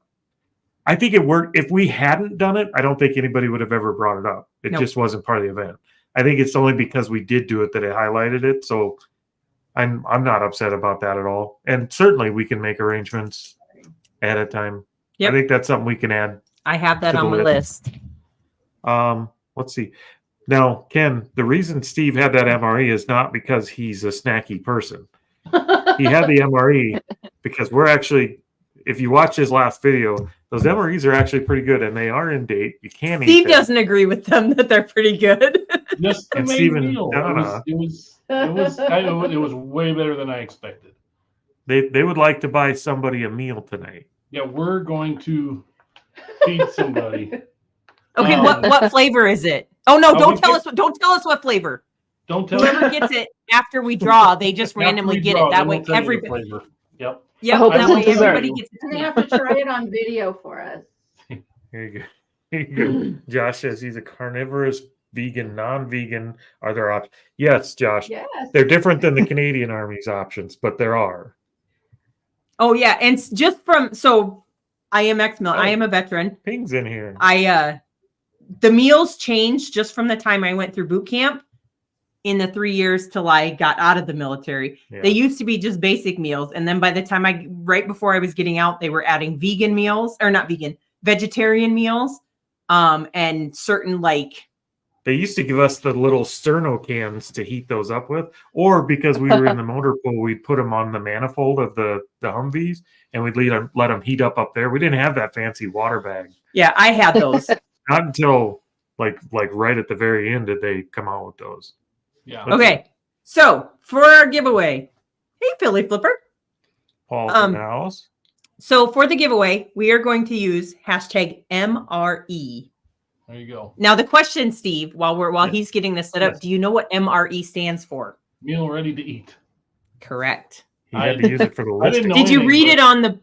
I think it worked. If we hadn't done it, I don't think anybody would have ever brought it up. It just wasn't part of the event. I think it's only because we did do it that it highlighted it. So I'm not upset about that at all. And certainly we can make arrangements ahead of time. Yep. I think that's something we can add. I have that on my list. Let's see. Now, Ken, the reason Steve had that MRE is not because he's a snacky person. He had the MRE because we're actually, if you watch his last video, those MREs are actually pretty good, and they are in date. You can't eat them. Steve doesn't agree with them that they're pretty good. Just the main meal. It was way better than I expected. They would like to buy somebody a meal tonight. Yeah, we're going to feed somebody. Okay, what flavor is it? Oh no! Don't tell us what flavor. Don't tell. Whoever gets it after we draw, they just randomly get it. That way, everybody. Yep. Yep. That way, everybody gets it. And they have to try it on video for us. Here you go. Josh says he's a carnivorous, vegan, non-vegan. Are there options? Yes, Josh. Yes. They're different than the Canadian Army's options, but there are. Oh yeah, and just I am ex-mil. I am a veteran. Ping's in here. The meals changed just from the time I went through boot camp in the 3 years till I got out of the military. Yeah. They used to be just basic meals. And then by the time right before I was getting out, they were adding vegan meals, or not vegan, vegetarian meals. And certain they used to give us the little sterno cans to heat those up with, or because we were in the motor pool, we'd put them on the manifold of the Humvees and we'd let them heat up there. We didn't have that fancy water bag. Yeah, I had those. Not until like right at the very end did they come out with those. Yeah. Okay. So for our giveaway, hey Philly Flipper. Paul's in the house. So for the giveaway, we are going to use hashtag MRE. There you go. Now the question, Steve, while he's getting this set up, Yes. do you know what MRE stands for? Meal ready to eat. Correct. He had to use it for the I didn't listing. know Did you anything, read but- it on the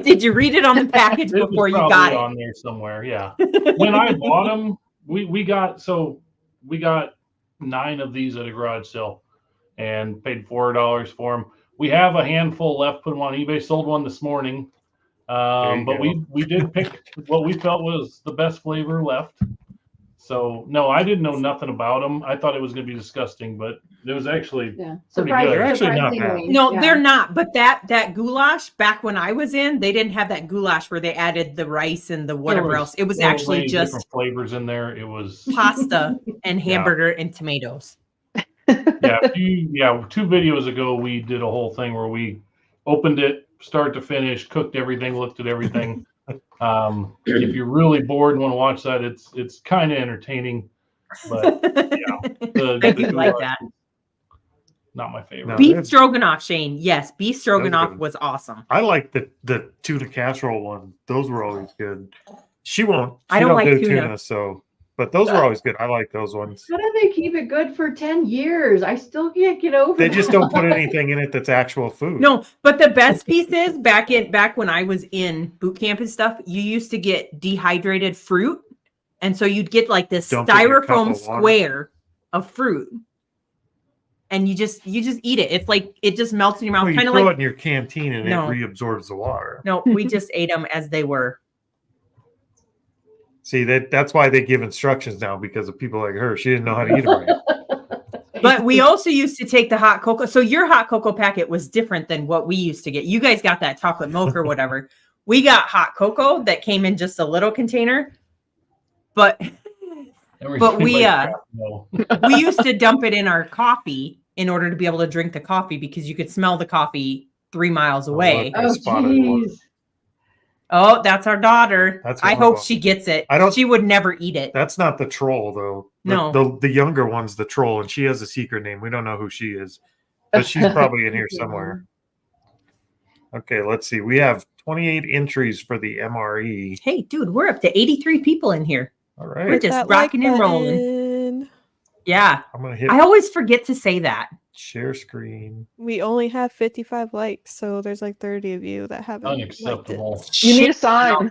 Did you read it on the package It was before you probably got it? on there somewhere. Yeah. When I bought them, we got 9 of these at a garage sale and paid $4 for them. We have a handful left. Put them on eBay. Sold one this morning. But go. we did pick what we felt was the best flavor left. So no, I didn't know nothing about them. I thought it was going to be disgusting, but it was actually pretty good. They're actually not bad. Surprisingly, No, yeah. they're not. But that goulash, back when I was in, they didn't have that goulash where they added the rice and the whatever else. It was There were actually many just different flavors in there. It was pasta and hamburger and tomatoes. yeah, 2 videos ago we did a whole thing where we opened it start to finish, cooked everything, looked at everything. If you're really bored and want to watch that, it's kind of entertaining, but yeah, I do like that. Not my favorite. No, Beef stroganoff, Shane. Yes, beef stroganoff good. was awesome. I like the tuna casserole one. Those were always good. She won't. She I don't like do tuna. So, but those were always good. I like those ones. How do they keep it good for 10 years? I still can't get over They just that. don't put anything in it that's actual food. No, but the best piece is back when I was in boot camp and stuff, you used to get dehydrated fruit. And so you'd get like this Dump it in your cup styrofoam of water. square of fruit. And you just eat it. It's like it just melts in your mouth. Well, you Kind of throw like it in your canteen and No. it reabsorbs the water. no, we just ate them as they were. See, that's why they give instructions now, because of people like her. She didn't know how to eat them right. But we also used to take the hot cocoa. So your hot cocoa packet was different than what we used to get. You guys got that chocolate milk or whatever. We got hot cocoa that came in just a little container. But we we used to dump it in our coffee in order to be able to drink the coffee because you could smell the coffee 3 miles away. look. Oh, Spotted one. jeez. Oh, that's our daughter. That's I one of hope them. she gets it. I don't- She would never eat it. That's not the troll, though. No. The younger one's the troll, and she has a secret name. We don't know who she is, but she's probably in here somewhere. Okay, let's see. We have 28 entries for the MRE. Hey, dude, we're up to 83 people in here. All We're right. just That rocking like and rolling. button. Yeah. I'm going to hit I always forget to say that. share screen. We only have 55 likes, so there's like 30 of you that haven't liked it. Unacceptable. You need a sign.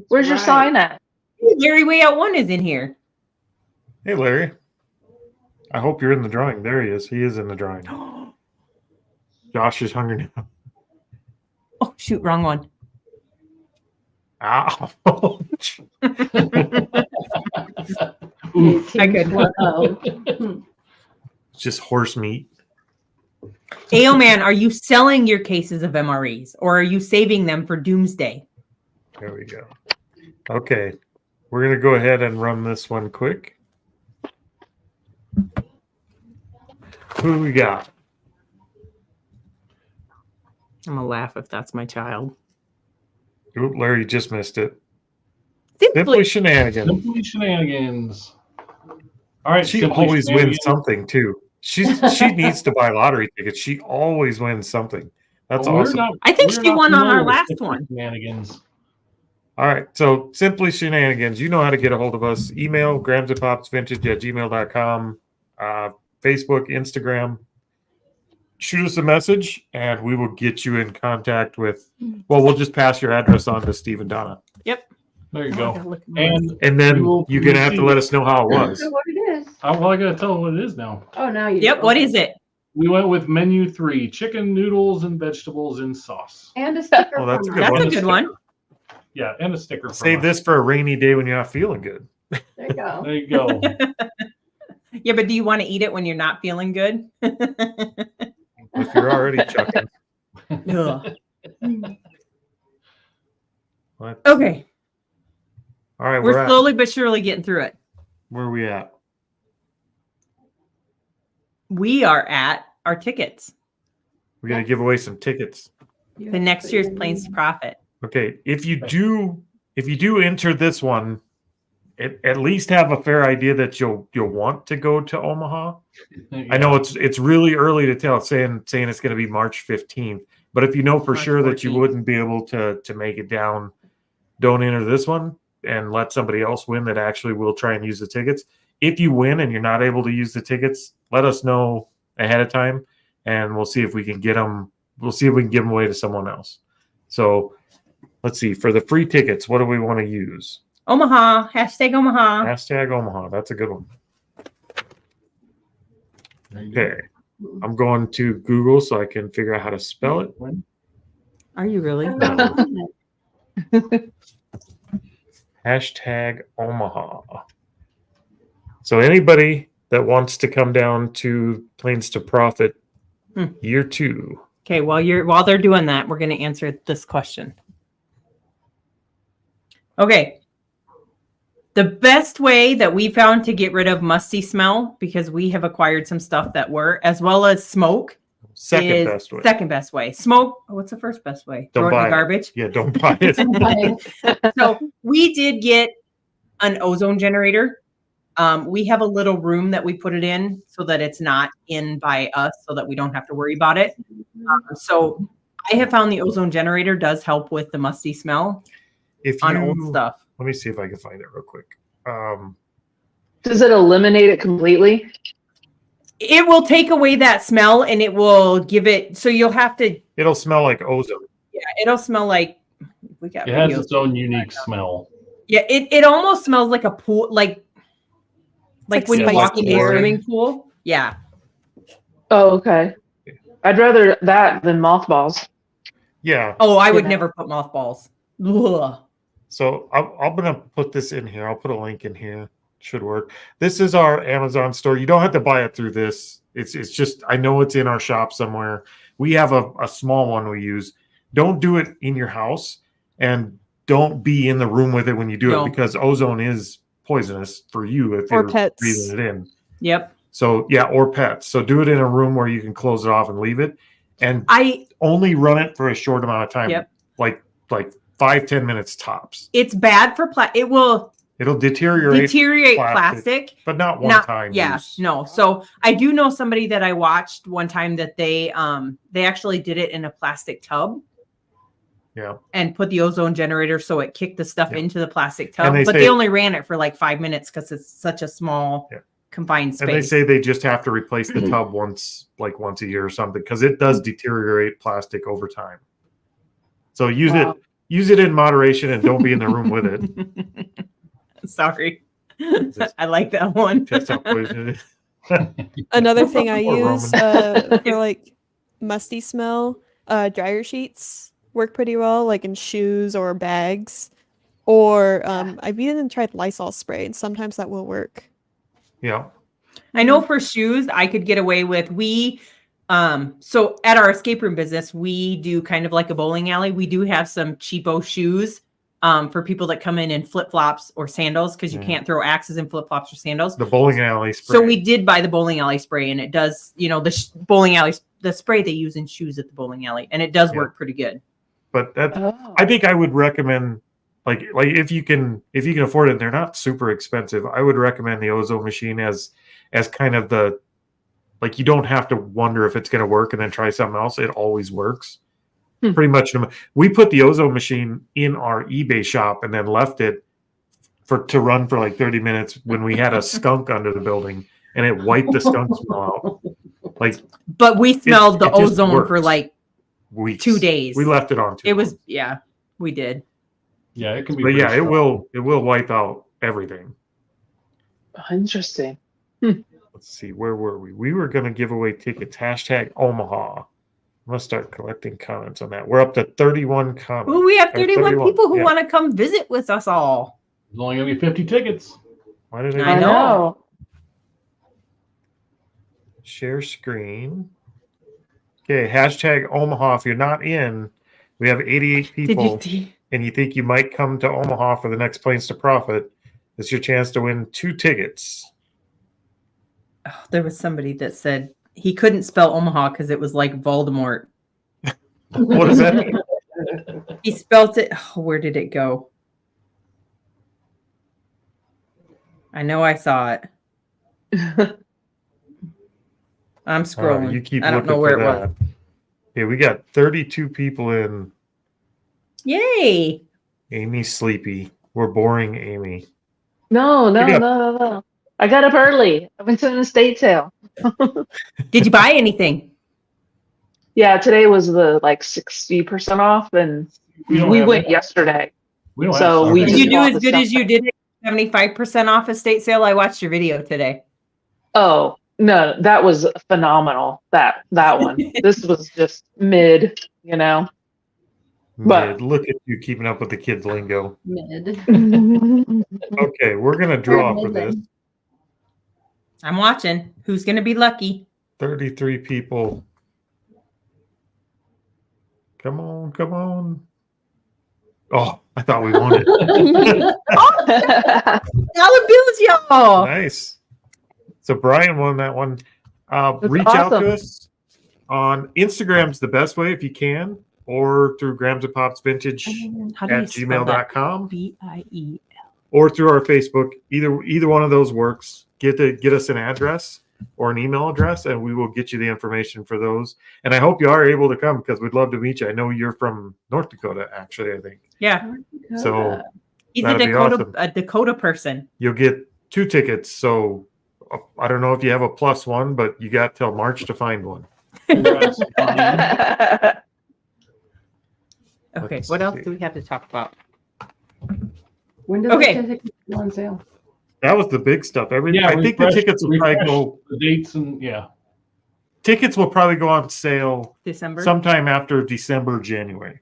Where's your Right. sign at? Larry Way Out 1 is in here. Hey, Larry. I hope you're in the drawing. There he is. He is in the drawing. Josh is hungry now. Oh, shoot, wrong one. Ouch. Oof. I could. It's just horse meat. Ayo man, are you selling your cases of MREs or are you saving them for doomsday? There we go. Okay. We're going to go ahead and run this one quick. Who do we got? I'm gonna laugh if that's my child. Oop, Larry just missed it. Simply, Simply Shenanigans. Simply Shenanigans. All right. She Simply always wins Shenanigans. something too. She needs to buy lottery tickets. She always wins something. That's Well, we're awesome. I think we're she not won on our familiar with last Simply one. Shenanigans. All right. So Simply Shenanigans, you know how to get a hold of us. Email gramsandpopsvintage@gmail.com. Facebook, Instagram. Shoot us a message and we will get you in contact with, well, we'll just pass your address on to Steve and Donna. There you Oh, I go. gotta look at my list. And And then We will you're going to have to receive let it. us know how it was. So what it is? well, I got to tell them what it is now. Oh, now you Yep, do. what is it? We went with menu 3: chicken noodles and vegetables in sauce. And a sticker. Oh, that's a from good her. That's one. a good one. Yeah, and a sticker. From Save us. this for a rainy day when you're not feeling good. There you go. There you go. Yeah, but do you want to eat it when you're not feeling good? If you're already chucking. Ugh. What? Okay, All right, we're slowly but surely getting through it. where are we at? We are at our tickets. We're going to give away some tickets. The next year's Planes to Profit. Okay, if you do enter this one, at least have a fair idea that you'll want to go to Omaha. I know it's really early to tell, saying it's going to be March 15th. But if you know for March sure that you 14th. wouldn't be able to make it down, don't enter this one and let somebody else win that actually will try and use the tickets. If you win and you're not able to use the tickets, let us know ahead of time, and we'll see if we can get them. We'll see if we can give them away to someone else. So let's see. For the free tickets, what do we want to use? Omaha, hashtag Omaha. Hashtag Omaha. That's a good one. There you go. Okay. I'm going to Google so I can figure out how to spell it. Are you really? Hashtag Omaha. So anybody that wants to come down to Planes to Profit year 2. Okay, while they're doing that, we're going to answer this question. Okay. The best way that we found to get rid of musty smell, because we have acquired some stuff that were, as well as smoke. Second best way. Second best way. Smoke. What's the first best way? Don't Throw it in buy the it. garbage. Yeah, don't buy it. So we did get an ozone generator. We have a little room that we put it in so that it's not in by us, so that we don't have to worry about it. So I have found the ozone generator does help with the musty smell on old stuff. Let me see if I can find it real quick. Does it eliminate it completely? It will take away that smell, and it will give it. So you'll have to. It'll smell like ozone. Yeah, it'll smell like. We got. It has videos. its own unique smell. Yeah, it almost smells like a pool, like like when you spicy walk in a air. swimming pool. Yeah. Oh, okay. I'd rather that than mothballs. Yeah. Oh, I would Yeah. never put mothballs. Ugh. So I'm going to put this in here. I'll put a link in here. Should work. This is our Amazon store. You don't have to buy it through this. It's just, I know it's in our shop somewhere. We have a small one we use. Don't do it in your house, and don't be in the room with it when you do No. it, because ozone is poisonous for you if Or you're pets. breathing it in. Yep. So yeah, or pets. So do it in a room where you can close it off and leave it, and I only run it for a short amount of time. Yep. Like 5-10 minutes tops. it's bad for it will It'll deteriorate plastic. but not one time. Yeah, use. no. So I do know somebody that I watched one time that they actually did it in a plastic tub. Yeah. And put the ozone generator so it kicked the stuff Yeah. into the plastic And tub. they But say- they only ran it for like 5 minutes because it's such a small Yeah. confined space. And they say they just have to replace the tub once a year or something, because it does deteriorate plastic over time. So use it in moderation, and don't be in the room with it. Sorry. I like that one. Test how poison it is. Another thing I Poor use for like musty smell, dryer sheets work pretty well, like in shoes or bags. Or I've even tried Lysol spray, and sometimes that will work. Yeah. I know for shoes, I could get away with so at our escape room business, we do kind of like a bowling alley. We do have some cheapo shoes for people that come in flip-flops or sandals, because you can't throw axes in flip-flops or sandals. The bowling alley spray. So we did buy the bowling alley spray, and it does, the bowling alley, the spray they use in shoes at the bowling alley, and it does work pretty good. But I think I would recommend, like if you can afford it, they're not super expensive. I would recommend the ozone machine as kind of the, like, you don't have to wonder if it's going to work and then try something else. It always works. Pretty much. We put the ozone machine in our eBay shop and then left it to run for like 30 minutes when we had a skunk under the building, and it wiped the skunk smell out. But we smelled the it just ozone for works. like Weeks. 2 days. We left it on. It was, yeah, we did. Yeah, it can be. But pretty yeah, it strong. will wipe out everything. Interesting. Let's see, where were we? We were going to give away tickets. Hashtag Omaha. I'm going to start collecting comments on that. We're up to 31 comments. Ooh, we have 31 people who yeah. want to come visit with us all. There's only gonna be 50 tickets. Why did I I know. share screen? Okay, hashtag Omaha. If you're not in, we have 88 people, and you think you might come to Omaha for the next Planes to Profit, it's your chance to win 2 tickets. Oh, there was somebody that said he couldn't spell Omaha because it was like Voldemort. What is that? He spelt it. Oh, where did it go? I know I saw it. I'm scrolling. You keep I don't looking know where for it was. that. Okay, we got 32 people in. Yay! Amy's sleepy. We're boring Amy. No. I got up early. I went to an estate sale. Did you buy anything? Yeah, today was the 60% off, and we went yesterday. We don't So have we Did just you do bought as the good stuff as you did it? 75% off estate sale. I watched your video today. Oh, no, that was phenomenal. That one. This was just mid, Mid. But Look at you keeping up with the kids' lingo. Mid. Okay, we're gonna draw for this. I'm watching. Who's gonna be lucky? 33 people. Come on. Oh, I thought we won it. Dollar bills, y'all. Nice. So Brian won that one. Reach awesome. out to us on Instagram's the best way if you can, or through Grams and Pops Vintage How at gmail.com, BIE. or through our Facebook. Either one of those works. Get us an address or an email address, and we will get you the information for those. And I hope you are able to come because we'd love to meet you. I know you're from North Dakota, actually, I think. Yeah. So He's that'd be awesome. a Dakota person. You'll get 2 tickets. So I don't know if you have a +1, but you got till March to find one. Okay, Let's what else see. do we have to talk about? When does Okay. the ticket go on sale? That was the big stuff. I think the refresh- tickets will probably refresh go. the dates and Tickets will probably go on sale December. sometime after December, January.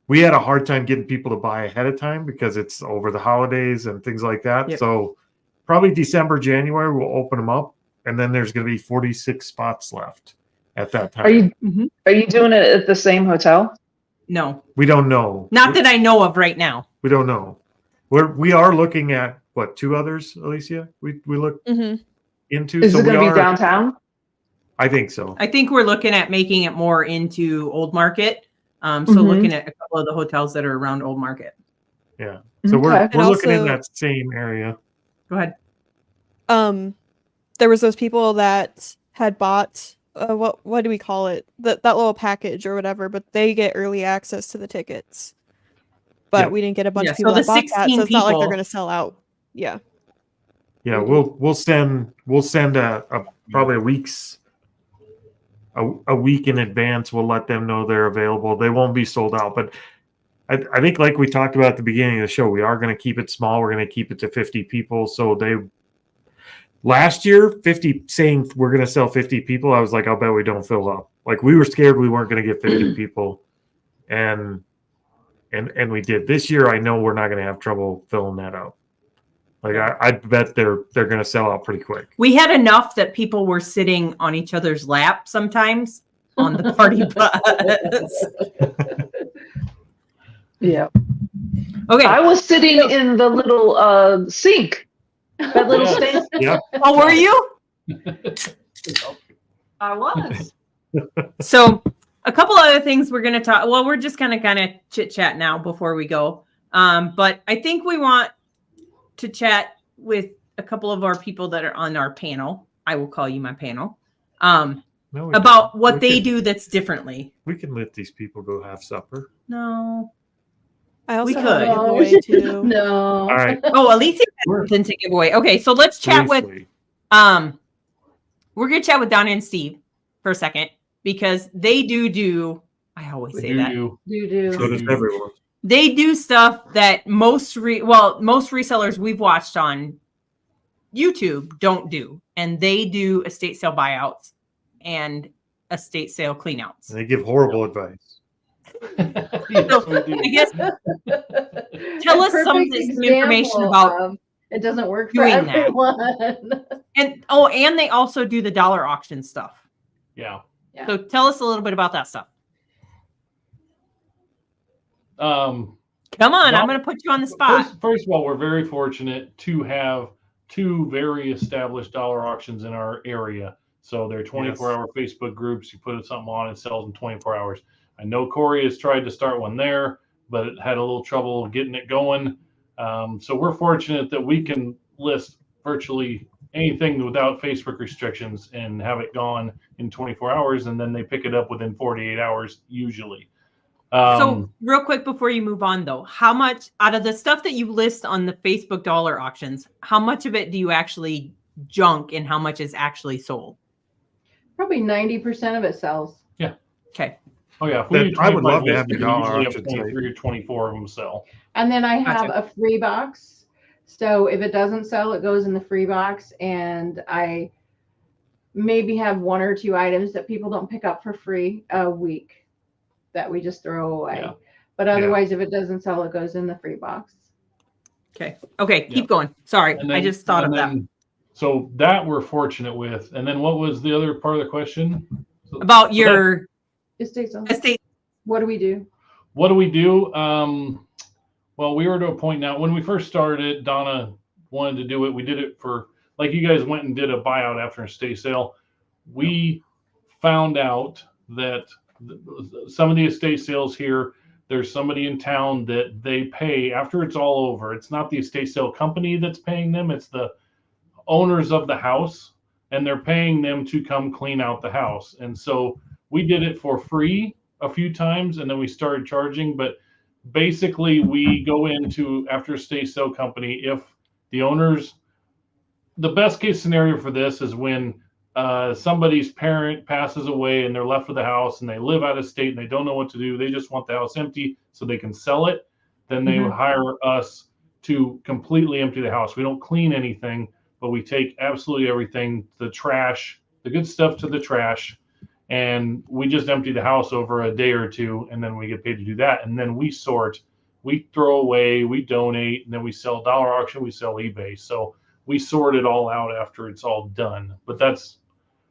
We had a hard time getting people to buy ahead of time because it's over the holidays and things like that. Yep. So probably December, January, we'll open them up, and then there's going to be 46 spots left at that time. Are you doing it at the same hotel? No, We don't know. not that I know of right now. We don't know. We are looking at 2 others, Alicia. We look Mhm. into. Is so it going we to be are- downtown? I think so. I think we're looking at making it more into Old Market. So Mhm. looking at a couple of the hotels that are around Old Market. Yeah. So we're Okay. looking in also- that same area. Go ahead. There was those people that had bought what do we call it? That little package or whatever, but they get early access to the tickets. But Yep. we didn't get a bunch Yeah, of people so that the bought that, 16 so it's not like they're people- going to sell out. Yeah. Yeah, we'll send a probably a week in advance. We'll let them know they're available. They won't be sold out, but I think like we talked about at the beginning of the show, we are going to keep it small. We're going to keep it to 50 people. So last year 50 saying we're going to sell 50 people. I was like, I'll bet we don't fill up. Like we were scared we weren't going to get 50 people, and we did. This year, I know we're not going to have trouble filling that up. Like I bet they're going to sell out pretty quick. We had enough that people were sitting on each other's lap sometimes on the party bus. Yeah. Okay. I was sitting in the little sink. That little space. Yeah. Oh, were you? I was. So a couple other things we're going to talk. Well, we're just going to kind of chit chat now before we go. But I think we want to chat with a couple of our people that are on our panel. I will call you my panel. No, we About don't. what We they can- do that's differently. We can let these people go have supper. No. I also We have could. a giveaway too. No. All right. Oh, Alicia has something to give away. Okay, so let's chat with Briefly. we're gonna chat with Donna and Steve for a second because they do I always say that. Do. So does everyone. They do stuff that most resellers we've watched on YouTube don't do, and they do estate sale buyouts and estate sale cleanouts. And they give horrible advice. I guess tell us some information about it doesn't work for doing that. everyone. and they also do the dollar auction stuff. Yeah. So tell us a little bit about that stuff. Come on, I'm going to put you on the spot. First of all, we're very fortunate to have 2 very established dollar auctions in our area. So they're 24-hour Facebook groups. You put something on, it sells in 24 hours. I know Corey has tried to start one there, but it had a little trouble getting it going. So we're fortunate that we can list virtually anything without Facebook restrictions and have it gone in 24 hours, and then they pick it up within 48 hours usually. So real quick before you move on though, how much out of the stuff that you list on the Facebook dollar auctions, how much of it do you actually junk and how much is actually sold? Probably 90% of it sells. Yeah. Okay. Oh yeah. I would love to have the dollar usually have 23 or 24 of them sell. And then I have Gotcha. a free box. So if it doesn't sell, it goes in the free box. And I maybe have 1 or 2 items that people don't pick up for free a week that we just throw away. Yeah. But otherwise, if it doesn't sell, it goes in the free box. Okay. Keep going. Sorry. Then, I just thought of that. So that we're fortunate with. And then what was the other part of the question? About your Estate sale. estate. What do we do? What do we do? Well, we were to a point now. When we first started, Donna wanted to do it. We did it for, like you guys went and did a buyout after an estate sale. We found out that some of the estate sales here, there's somebody in town that they pay after it's all over. It's not the estate sale company that's paying them. It's the owners of the house, and they're paying them to come clean out the house. And so we did it for free a few times, and then we started charging. But basically, we go into after estate sale company if the owners. The best case scenario for this is when somebody's parent passes away and they're left with the house and they live out of state and they don't know what to do. They just want the house empty so they can sell it. Then they would hire us to completely empty the house. We don't clean anything, but we take absolutely everything, the trash, the good stuff to the trash, and we just empty the house over a day or two, and then we get paid to do that. And then we sort, we throw away, we donate, and then we sell dollar auction, we sell eBay. So we sort it all out after it's all done. But that's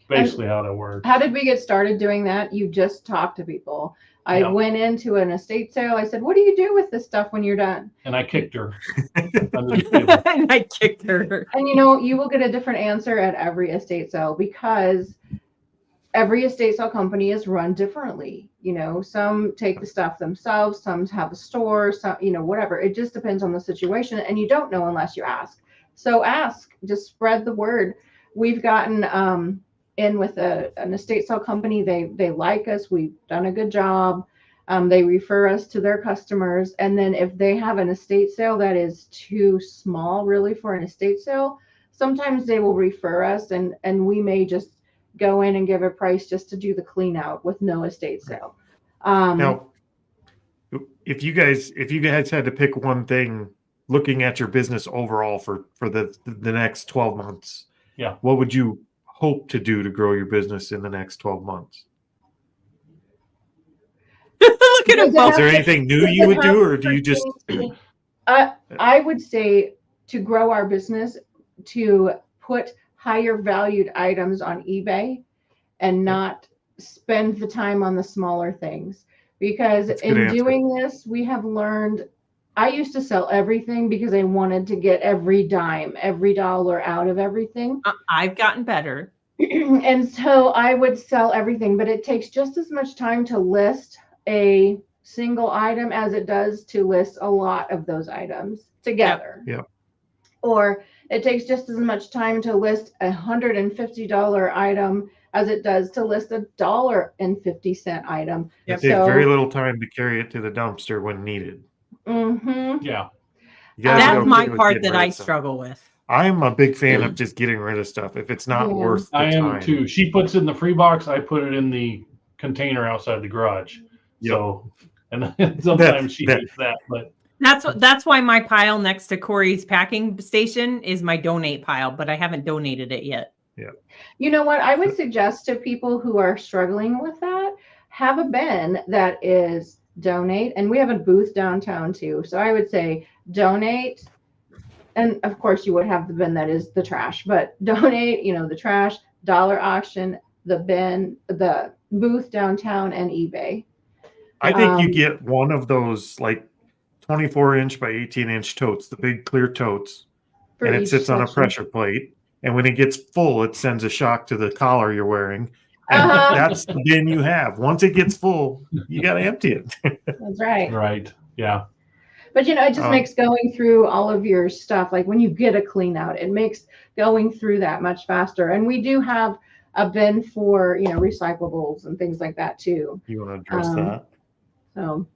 basically how that works. How did we get started doing that? You just talk to people. I went into an estate sale. I said, what do you do with this stuff when you're done? And I kicked her. Under the table. And I kicked her. And you will get a different answer at every estate sale because every estate sale company is run differently. Some take the stuff themselves, some have a store, some, whatever. It just depends on the situation. And you don't know unless you ask. So ask, just spread the word. We've gotten in with an estate sale company. They like us. We've done a good job. They refer us to their customers. And then if they have an estate sale that is too small really for an estate sale, sometimes they will refer us and we may just go in and give a price just to do the clean out with no estate sale. Now, if you guys had to pick one thing looking at your business overall for the next 12 months, what would you hope to do to grow your business in the next 12 months? Look at him. Is there anything new you would do, or do you just? I would say to grow our business, to put higher valued items on eBay and not spend the time on the smaller things. Because in doing this, we have learned, I used to sell everything because I wanted to get every dime, every dollar out of everything. I've gotten better. And so I would sell everything, but it takes just as much time to list a single item as it does to list a lot of those items together. Yeah. Or it takes just as much time to list $150 item as it does to list $1.50 item. It takes very little time to carry it to the dumpster when needed. Mm-hmm. Yeah. That's my part that I struggle with. I'm a big fan of just getting rid of stuff if it's not worth the time. I am too. She puts it in the free box. I put it in the container outside the garage. Yep. So, and sometimes she hates that, but that's why my pile next to Corey's packing station is my donate pile, but I haven't donated it yet. Yeah. You know what? I would suggest to people who are struggling with that, have a bin that is donate. And we have a booth downtown too. So I would say donate. And of course you would have the bin that is the trash, but donate, the trash, dollar auction, the bin, the booth downtown, and eBay. I think you get one of those like 24-inch by 18-inch totes, the big clear totes, and it sits on a pressure plate. And when it gets full, it sends a shock to the collar you're wearing. And that's the bin you have. Once it gets full, you got to empty it. That's right. Right. Yeah. But it just makes going through all of your stuff, like when you get a clean out, it makes going through that much faster. And we do have a bin for recyclables and things like that too. You want to address that? So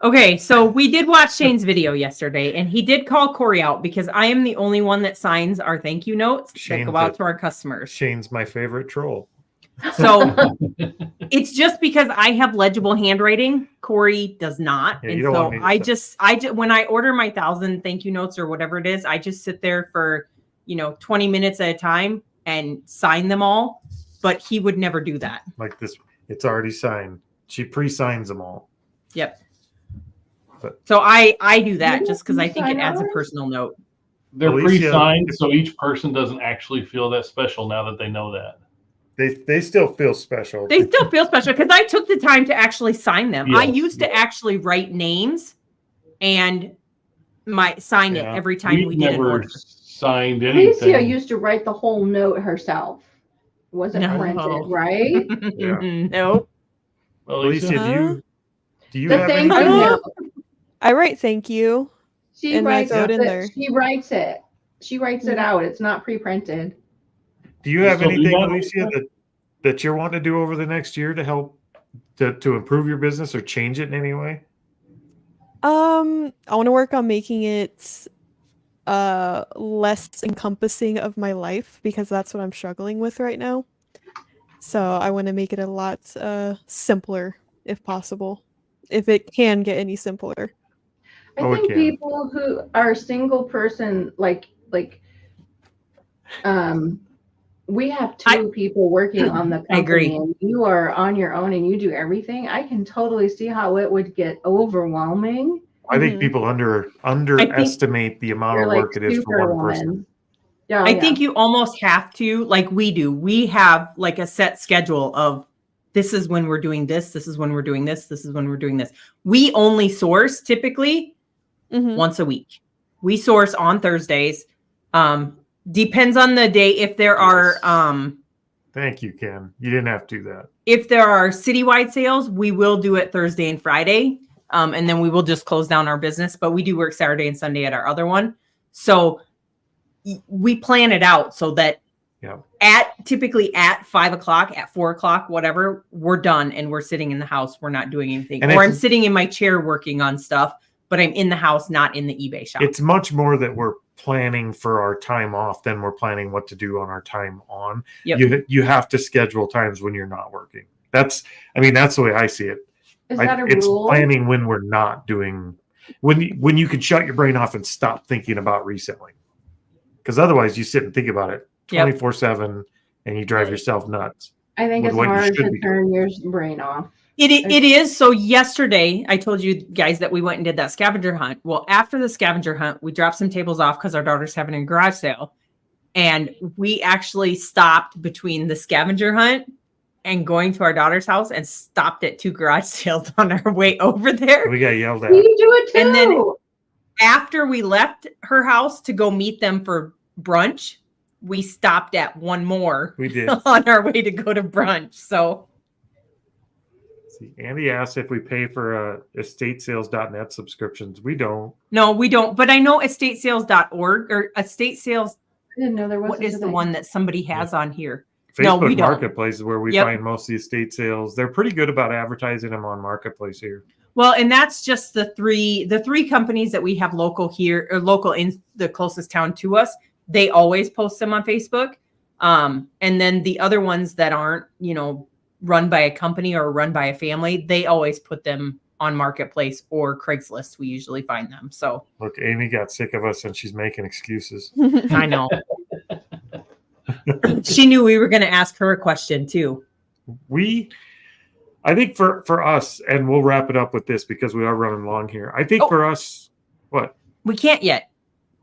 okay, so we did watch Shane's video yesterday, and he did call Corey out because I am the only one that signs our thank you notes that go out to our customers. Shane's my favorite troll. So it's just because I have legible handwriting. Corey does not. Yeah, and so I just when I order my 1,000 thank you notes or whatever it is, I just sit there for 20 minutes at a time and sign them all. But he would never do that. Like this, it's already signed. She pre-signs them all. Yep. So I do that just because I think it adds a ours? personal note. They're Alicia, pre-signed, so each person doesn't actually feel that special now that they know that. They still feel special. They still feel special because I took the time to actually sign them. Yes, I used to actually write names and sign it every time we did an order. Signed anything. Alicia used to write the whole note herself. It wasn't printed, right? Yeah. Nope. Alicia, do you The have thank anything? you note. I write thank you. She And I writes throw it in it. there. She writes it. She writes it out. It's not pre-printed. Do you have So do anything, that, Alicia, that you're wanting to do over the next year to help to improve your business or change it in any way? I want to work on making it less encompassing of my life because that's what I'm struggling with right now. So I want to make it a lot simpler if possible, if it can get any simpler. I think people who are single person, we have two people working on the company. I agree. And you are on your own and you do everything. I can totally see how it would get overwhelming. I think people underestimate the amount of work it is for one person. Yeah, I think you almost have to, like we do. We have like a set schedule of this is when we're doing this. This is when we're doing this. This is when we're doing this. We only source typically once a week. We source on Thursdays. Depends on the day. If there are, thank you, Ken. You didn't have to do that. If there are citywide sales, we will do it Thursday and Friday. And then we will just close down our business, but we do work Saturday and Sunday at our other one. So we plan it out so that typically at 5 o'clock, at 4 o'clock, whatever, we're done and we're sitting in the house. We're not doing anything. Or I'm sitting in my chair working on stuff, but I'm in the house, not in the eBay shop. It's much more that we're planning for our time off than we're planning what to do on our time on. Yep. You have to schedule times when you're not working. That's the way I see it. Is that a it's rule? planning when we're not doing, when you can shut your brain off and stop thinking about reselling. Because otherwise you sit and think about it 24/7 and you drive yourself nuts. I think it's hard to turn your brain off. It is. So yesterday, I told you guys that we went and did that scavenger hunt. Well, after the scavenger hunt, we dropped some tables off because our daughter's having a garage sale. And we actually stopped between the scavenger hunt and going to our daughter's house and stopped at 2 garage sales on our way over there. We got yelled at. We do it too. And then after we left her house to go meet them for brunch, we stopped at one more. We did. On our way to go to brunch. So see, Andy asked if we pay for estatesales.net subscriptions. We don't. No, we don't. But I know estatesales.org or estate sales. I didn't know there was. What is the one that somebody has on here? Facebook no, we don't. Marketplace is where we find most of the estate sales. They're pretty good about advertising them on Marketplace here. Well, and that's just the three companies that we have local here or local in the closest town to us. They always post them on Facebook. And then the other ones that aren't, run by a company or run by a family, they always put them on Marketplace or Craigslist. We usually find them. So look, Amy got sick of us and she's making excuses. I know. She knew we were going to ask her a question too. I think for us, and we'll wrap it up with this because we are running long here. I think for us, what? We can't yet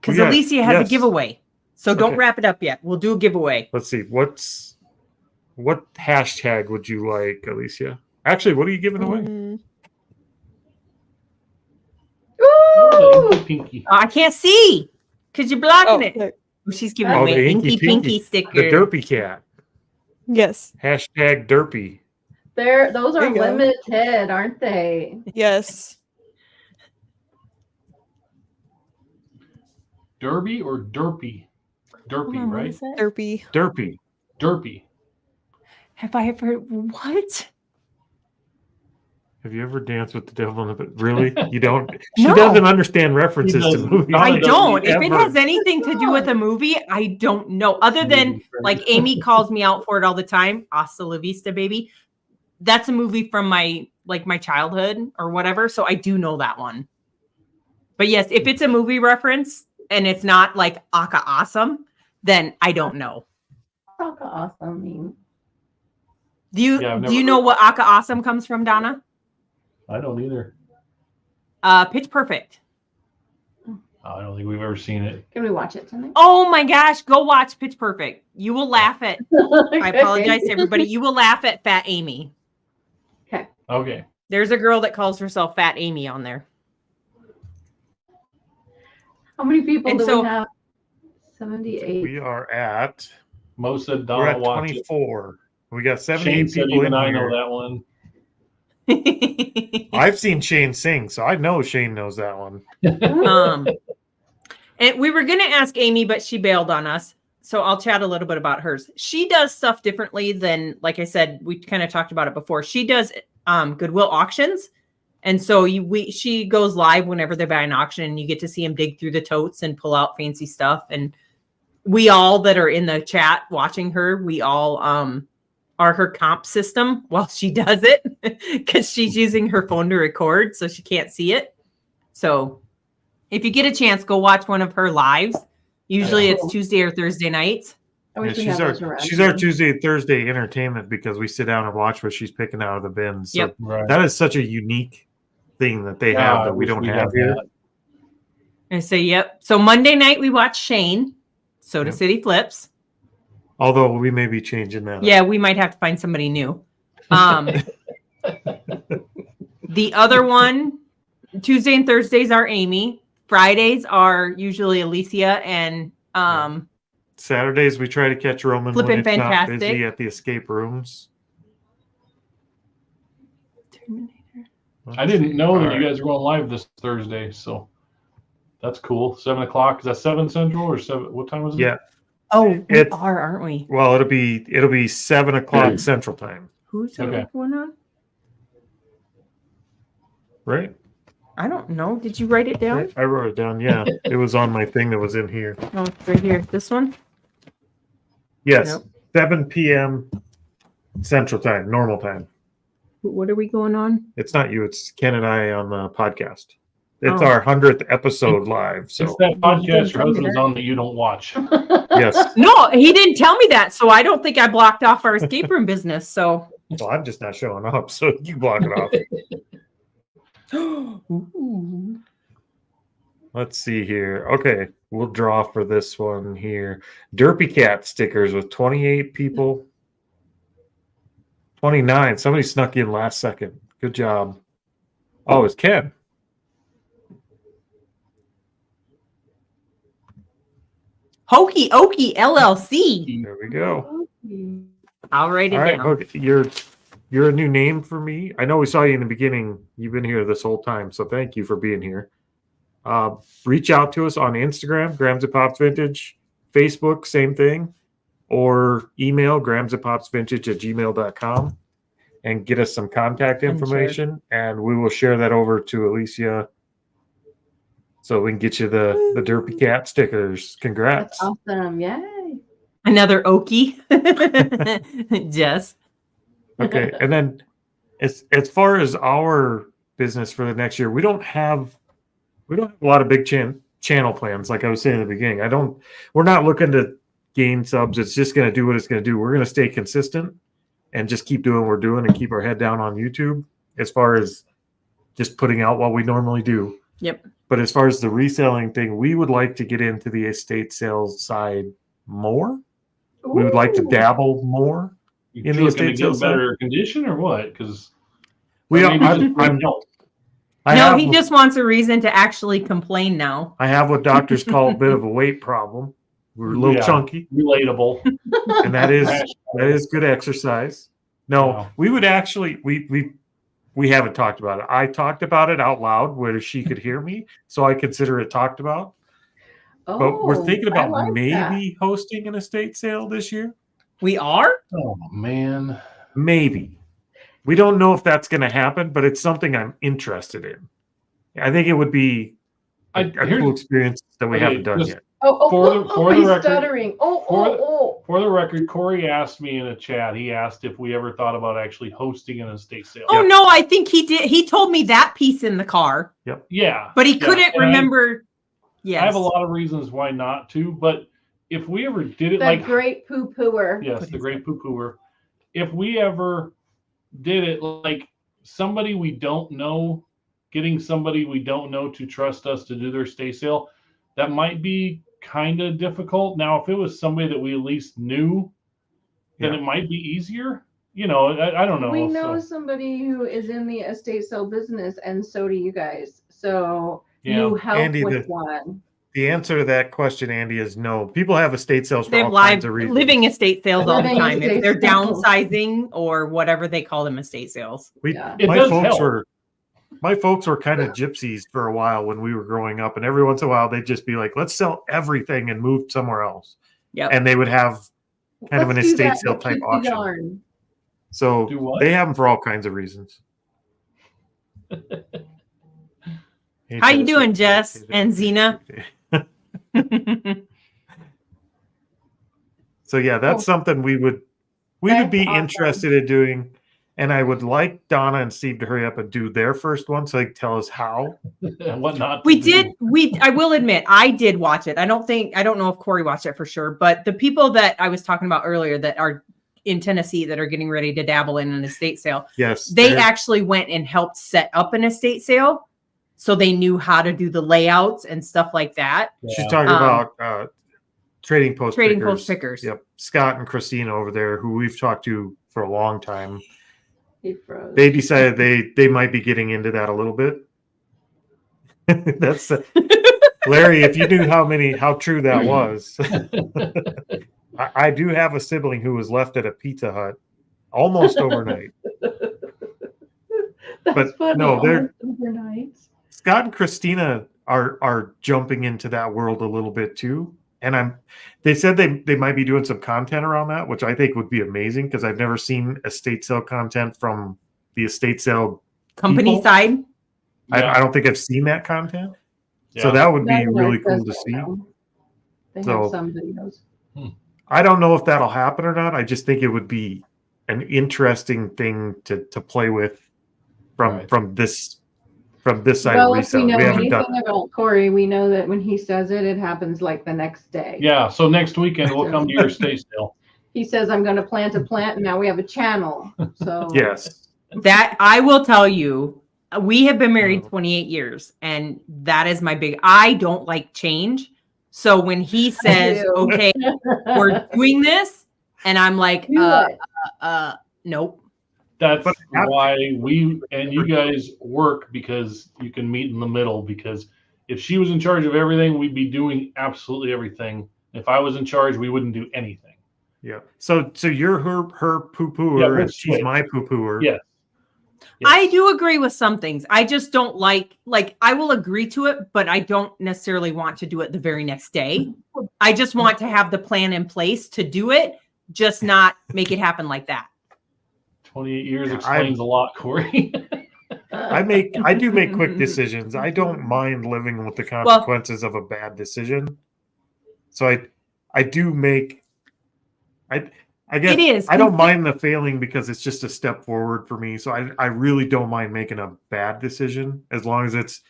because Alicia has a giveaway. So don't wrap it up yet. We'll do a giveaway. Let's see. What hashtag would you like, Alicia? Actually, what are you giving away? Ooh! I can't see because you're blocking it. Look. She's giving away the Inky Pinky sticker. The Derpy cat. Yes. Hashtag Derpy. Those are limited, aren't they? Yes. Derby or Derpy? Derpy, right? Derpy. Derpy. Derpy. Have I ever what? Have you ever danced with the devil in the really? You don't? She No. doesn't understand references to doesn't. movies. I don't. If it ever. has anything to do with a movie, I don't know. Other than like Amy calls me out for it all the time. Hasta la vista, baby. That's a movie from my childhood or whatever. So I do know that one. But yes, if it's a movie reference and it's not like Aka Awesome, then I don't know. Aka Awesome mean. Do you know what Aka Awesome comes from, Donna? I don't either. Pitch Perfect. I don't think we've ever seen it. Can we watch it tonight? Oh my gosh, go watch Pitch Perfect. You will laugh at I apologize to everybody. You will laugh at Fat Amy. Okay. There's a girl that calls herself Fat Amy on there. How many people And do so- we have? 78. We are at. Mo said We're Donna at watch 24. We got it. 78 Shane said people in even I know here. that one. I've seen Shane sing, so I know Shane knows that one. And we were going to ask Amy, but she bailed on us. So I'll chat a little bit about hers. She does stuff differently than, like I said, we kind of talked about it before. She does Goodwill auctions. And so she goes live whenever they buy an auction and you get to see him dig through the totes and pull out fancy stuff. And we all that are in the chat watching her, we all are her comp system while she does it because she's using her phone to record so she can't see it. So if you get a chance, go watch one of her lives. Usually it's Tuesday or Thursday nights. I wish we she's had our those around she's here. our Tuesday Thursday entertainment because we sit down and watch what she's picking out of the bins. So Yep. Right. that is such a unique thing that they Yeah, have that I we wish don't we have had here. that. And so, yep. So Monday night we watch Shane, Soda Yep. City Flips. Although we may be changing that. Yeah, we might have to find somebody new. The other one, Tuesday and Thursdays are Amy. Fridays are usually Alicia and Saturdays we try to catch Roman when Flippin' it's not Fantastic. busy at the escape rooms. I didn't know that All you guys were going live this Thursday, so that's cool. 7 o'clock. Is that 7 Central or 7? What time was it? Yeah. Oh, we It's- are, aren't we? Well, it'll be 7 o'clock Central Time, Who's Okay. going on? right? I don't know. Did you write it down? I wrote it down. Yeah, it was on my thing that was in here. Oh, it's right here. This one? Yes, Nope. 7 p.m. Central Time, normal time. What are we going on? It's not you. It's Ken and I on the podcast. It's Oh. our 100th episode live. So It's that podcast your husband's on that you don't watch. yes, No, he didn't tell me that. So I don't think I blocked off our escape room business. So well, I'm just not showing up, so you block it off. Ooh. Let's see here. Okay, we'll draw for this one here. Derpy Cat stickers with 28 people. 29. Somebody snuck in last second. Good job. Oh, it's Ken. Hokey Okey LLC. There we go. I'll write it All right, down. okay. You're a new name for me. I know we saw you in the beginning. You've been here this whole time, so thank you for being here. Reach out to us on Instagram, Grams and Pops Vintage, Facebook, same thing, or email gramsandpopsvintage@gmail.com and get us some contact And share. information, and we will share that over to Alicia so we can get you the Derpy Cat stickers. Congrats. That's awesome. Yay. Another Okie. Jess. Okay, and then as far as our business for the next year, we don't have a lot of big channel plans. Like I was saying in the beginning, we're not looking to gain subs. It's just going to do what it's going to do. We're going to stay consistent and just keep doing what we're doing and keep our head down on YouTube as far as just putting out what we normally do. Yep. But as far as the reselling thing, we would like to get into the estate sales side more. We would like to Ooh. dabble more. You In the looking to estate get sales better condition or what? Because We are, maybe just I'm, plain help. I No, have, he just wants a reason to actually complain now. I have what doctors call a bit of a weight problem. We're a little Yeah. chunky, Relatable. and that is good exercise. No, Wow. we would actually we haven't talked about it. I talked about it out loud where she could hear me, so I consider it talked about. but we're thinking I about like maybe hosting an estate sale this year. We are? Oh man. Maybe. We don't know if that's going to happen, but it's something I'm interested in. I think it would be a cool experience that we haven't done yet. He's stuttering. For the record, Corey asked me in a chat. He asked if we ever thought about actually hosting an estate sale. Oh no, I think he did. He told me that piece in the car. Yep. Yeah. But he couldn't remember. I have a lot of reasons why not to, but if we ever did it the great poo-pooer. Yes, the great poo-pooer. If we ever did it like somebody we don't know, getting somebody we don't know to trust us to do their estate sale, that might be kind of difficult. Now, if it was somebody that we at least knew, then it might be easier. You know, I don't know. We know somebody who is in the estate sale business, and so do you guys. So you help Andy, with one. The answer to that question, Andy, is no. People have estate sales for all kinds of reasons. Living estate sales all the time. If they're downsizing or whatever they call them, estate sales. My folks were kind of gypsies for a while when we were growing up, and every once in a while they'd just be like, let's sell everything and move somewhere else. Yep. And they would have kind of an estate sale type auction. Yarn. So they have them for all kinds of reasons. How you doing, Jess and Zena? So yeah, that's something we would be interested in doing. And I would like Donna and Steve to hurry up and do their first one so they can tell us how and what not. I will admit, I did watch it. I don't know if Corey watched it for sure, but the people that I was talking about earlier that are in Tennessee that are getting ready to dabble in an estate sale. Yes. They actually went and helped set up an estate sale. So they knew how to do the layouts and stuff like that. Yeah. She's talking about trading post pickers. Yep. Scott and Christina over there, who we've talked to for a long time. They decided they might be getting into that a little bit. That's Larry. If you knew how true that was. I do have a sibling who was left at a Pizza Hut almost overnight. But funny. No, they're overnight. Scott and Christina are jumping into that world a little bit too. And they said they might be doing some content around that, which I think would be amazing because I've never seen estate sale content from the estate sale company side. I don't think I've seen that content. Yeah. So that would be really cool to see. They have some videos. I don't know if that'll happen or not. I just think it would be an interesting thing to play with from this side of reselling. If we know anything about Corey, we know that when he says it happens like the next day. Yeah, so next weekend we'll come to your estate sale. He says, I'm going to plant a plant, and now we have a channel. So yes. That I will tell you, we have been married 28 years, and that is my big, I don't like change. So when he says, okay, we're doing this, and I'm like, nope. That's why we and you guys work, because you can meet in the middle. Because if she was in charge of everything, we'd be doing absolutely everything. If I was in charge, we wouldn't do anything. Yeah. So you're her poo-pooer, and she's my poo-pooer. Yes. I do agree with some things. I just don't like I will agree to it, but I don't necessarily want to do it the very next day. I just want to have the plan in place to do it, just not make it happen like that. 28 years explains a lot, Corey. I do make quick decisions. I don't mind living with the consequences of a bad decision. So I do make I guess it is. I don't mind the failing because it's just a step forward for me. So I really don't mind making a bad decision as long as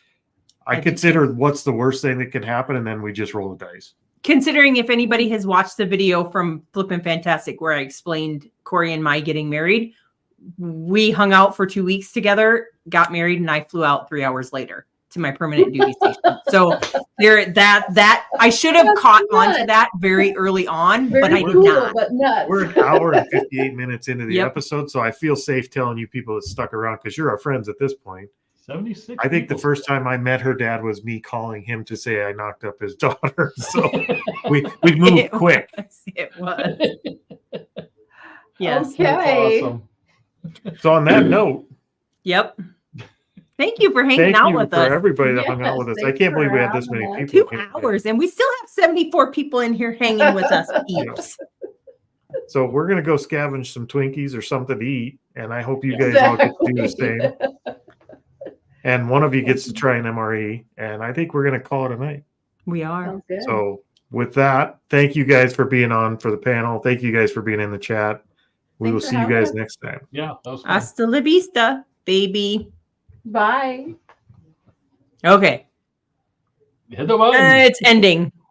I consider what's the worst thing that can happen, and then we just roll the dice. Considering if anybody has watched the video from Flippin' Fantastic where I explained Corey and my getting married, we hung out for 2 weeks together, got married, and I flew out 3 hours later to my permanent duty station. So that I should have caught on to that very early on, but I did not. But nuts. We're an hour and 58 minutes into the episode, so I feel safe telling you people that stuck around because you're our friends at this point. 76. I think the first time I met her dad was me calling him to say I knocked up his daughter. So we moved quick. It was. Yes. Okay. Awesome. So on that note, yep. Thank you for hanging Thank out you with for us. everybody that hung out with us. I Thanks can't for believe we had this having many us. people. 2 hours, and we still have 74 people in here hanging with us, peeps. So we're gonna go scavenge some Twinkies or something to eat, and I hope you guys all get to do the same. And one of you gets to try an MRE, and I think we're gonna call it a night. We are. So with that, thank you guys for being on for the panel. Thank you guys for being in the chat. We will see you guys next time. Yeah, that was fun. Hasta la vista, baby. Bye. Okay. Hit the button. It's ending.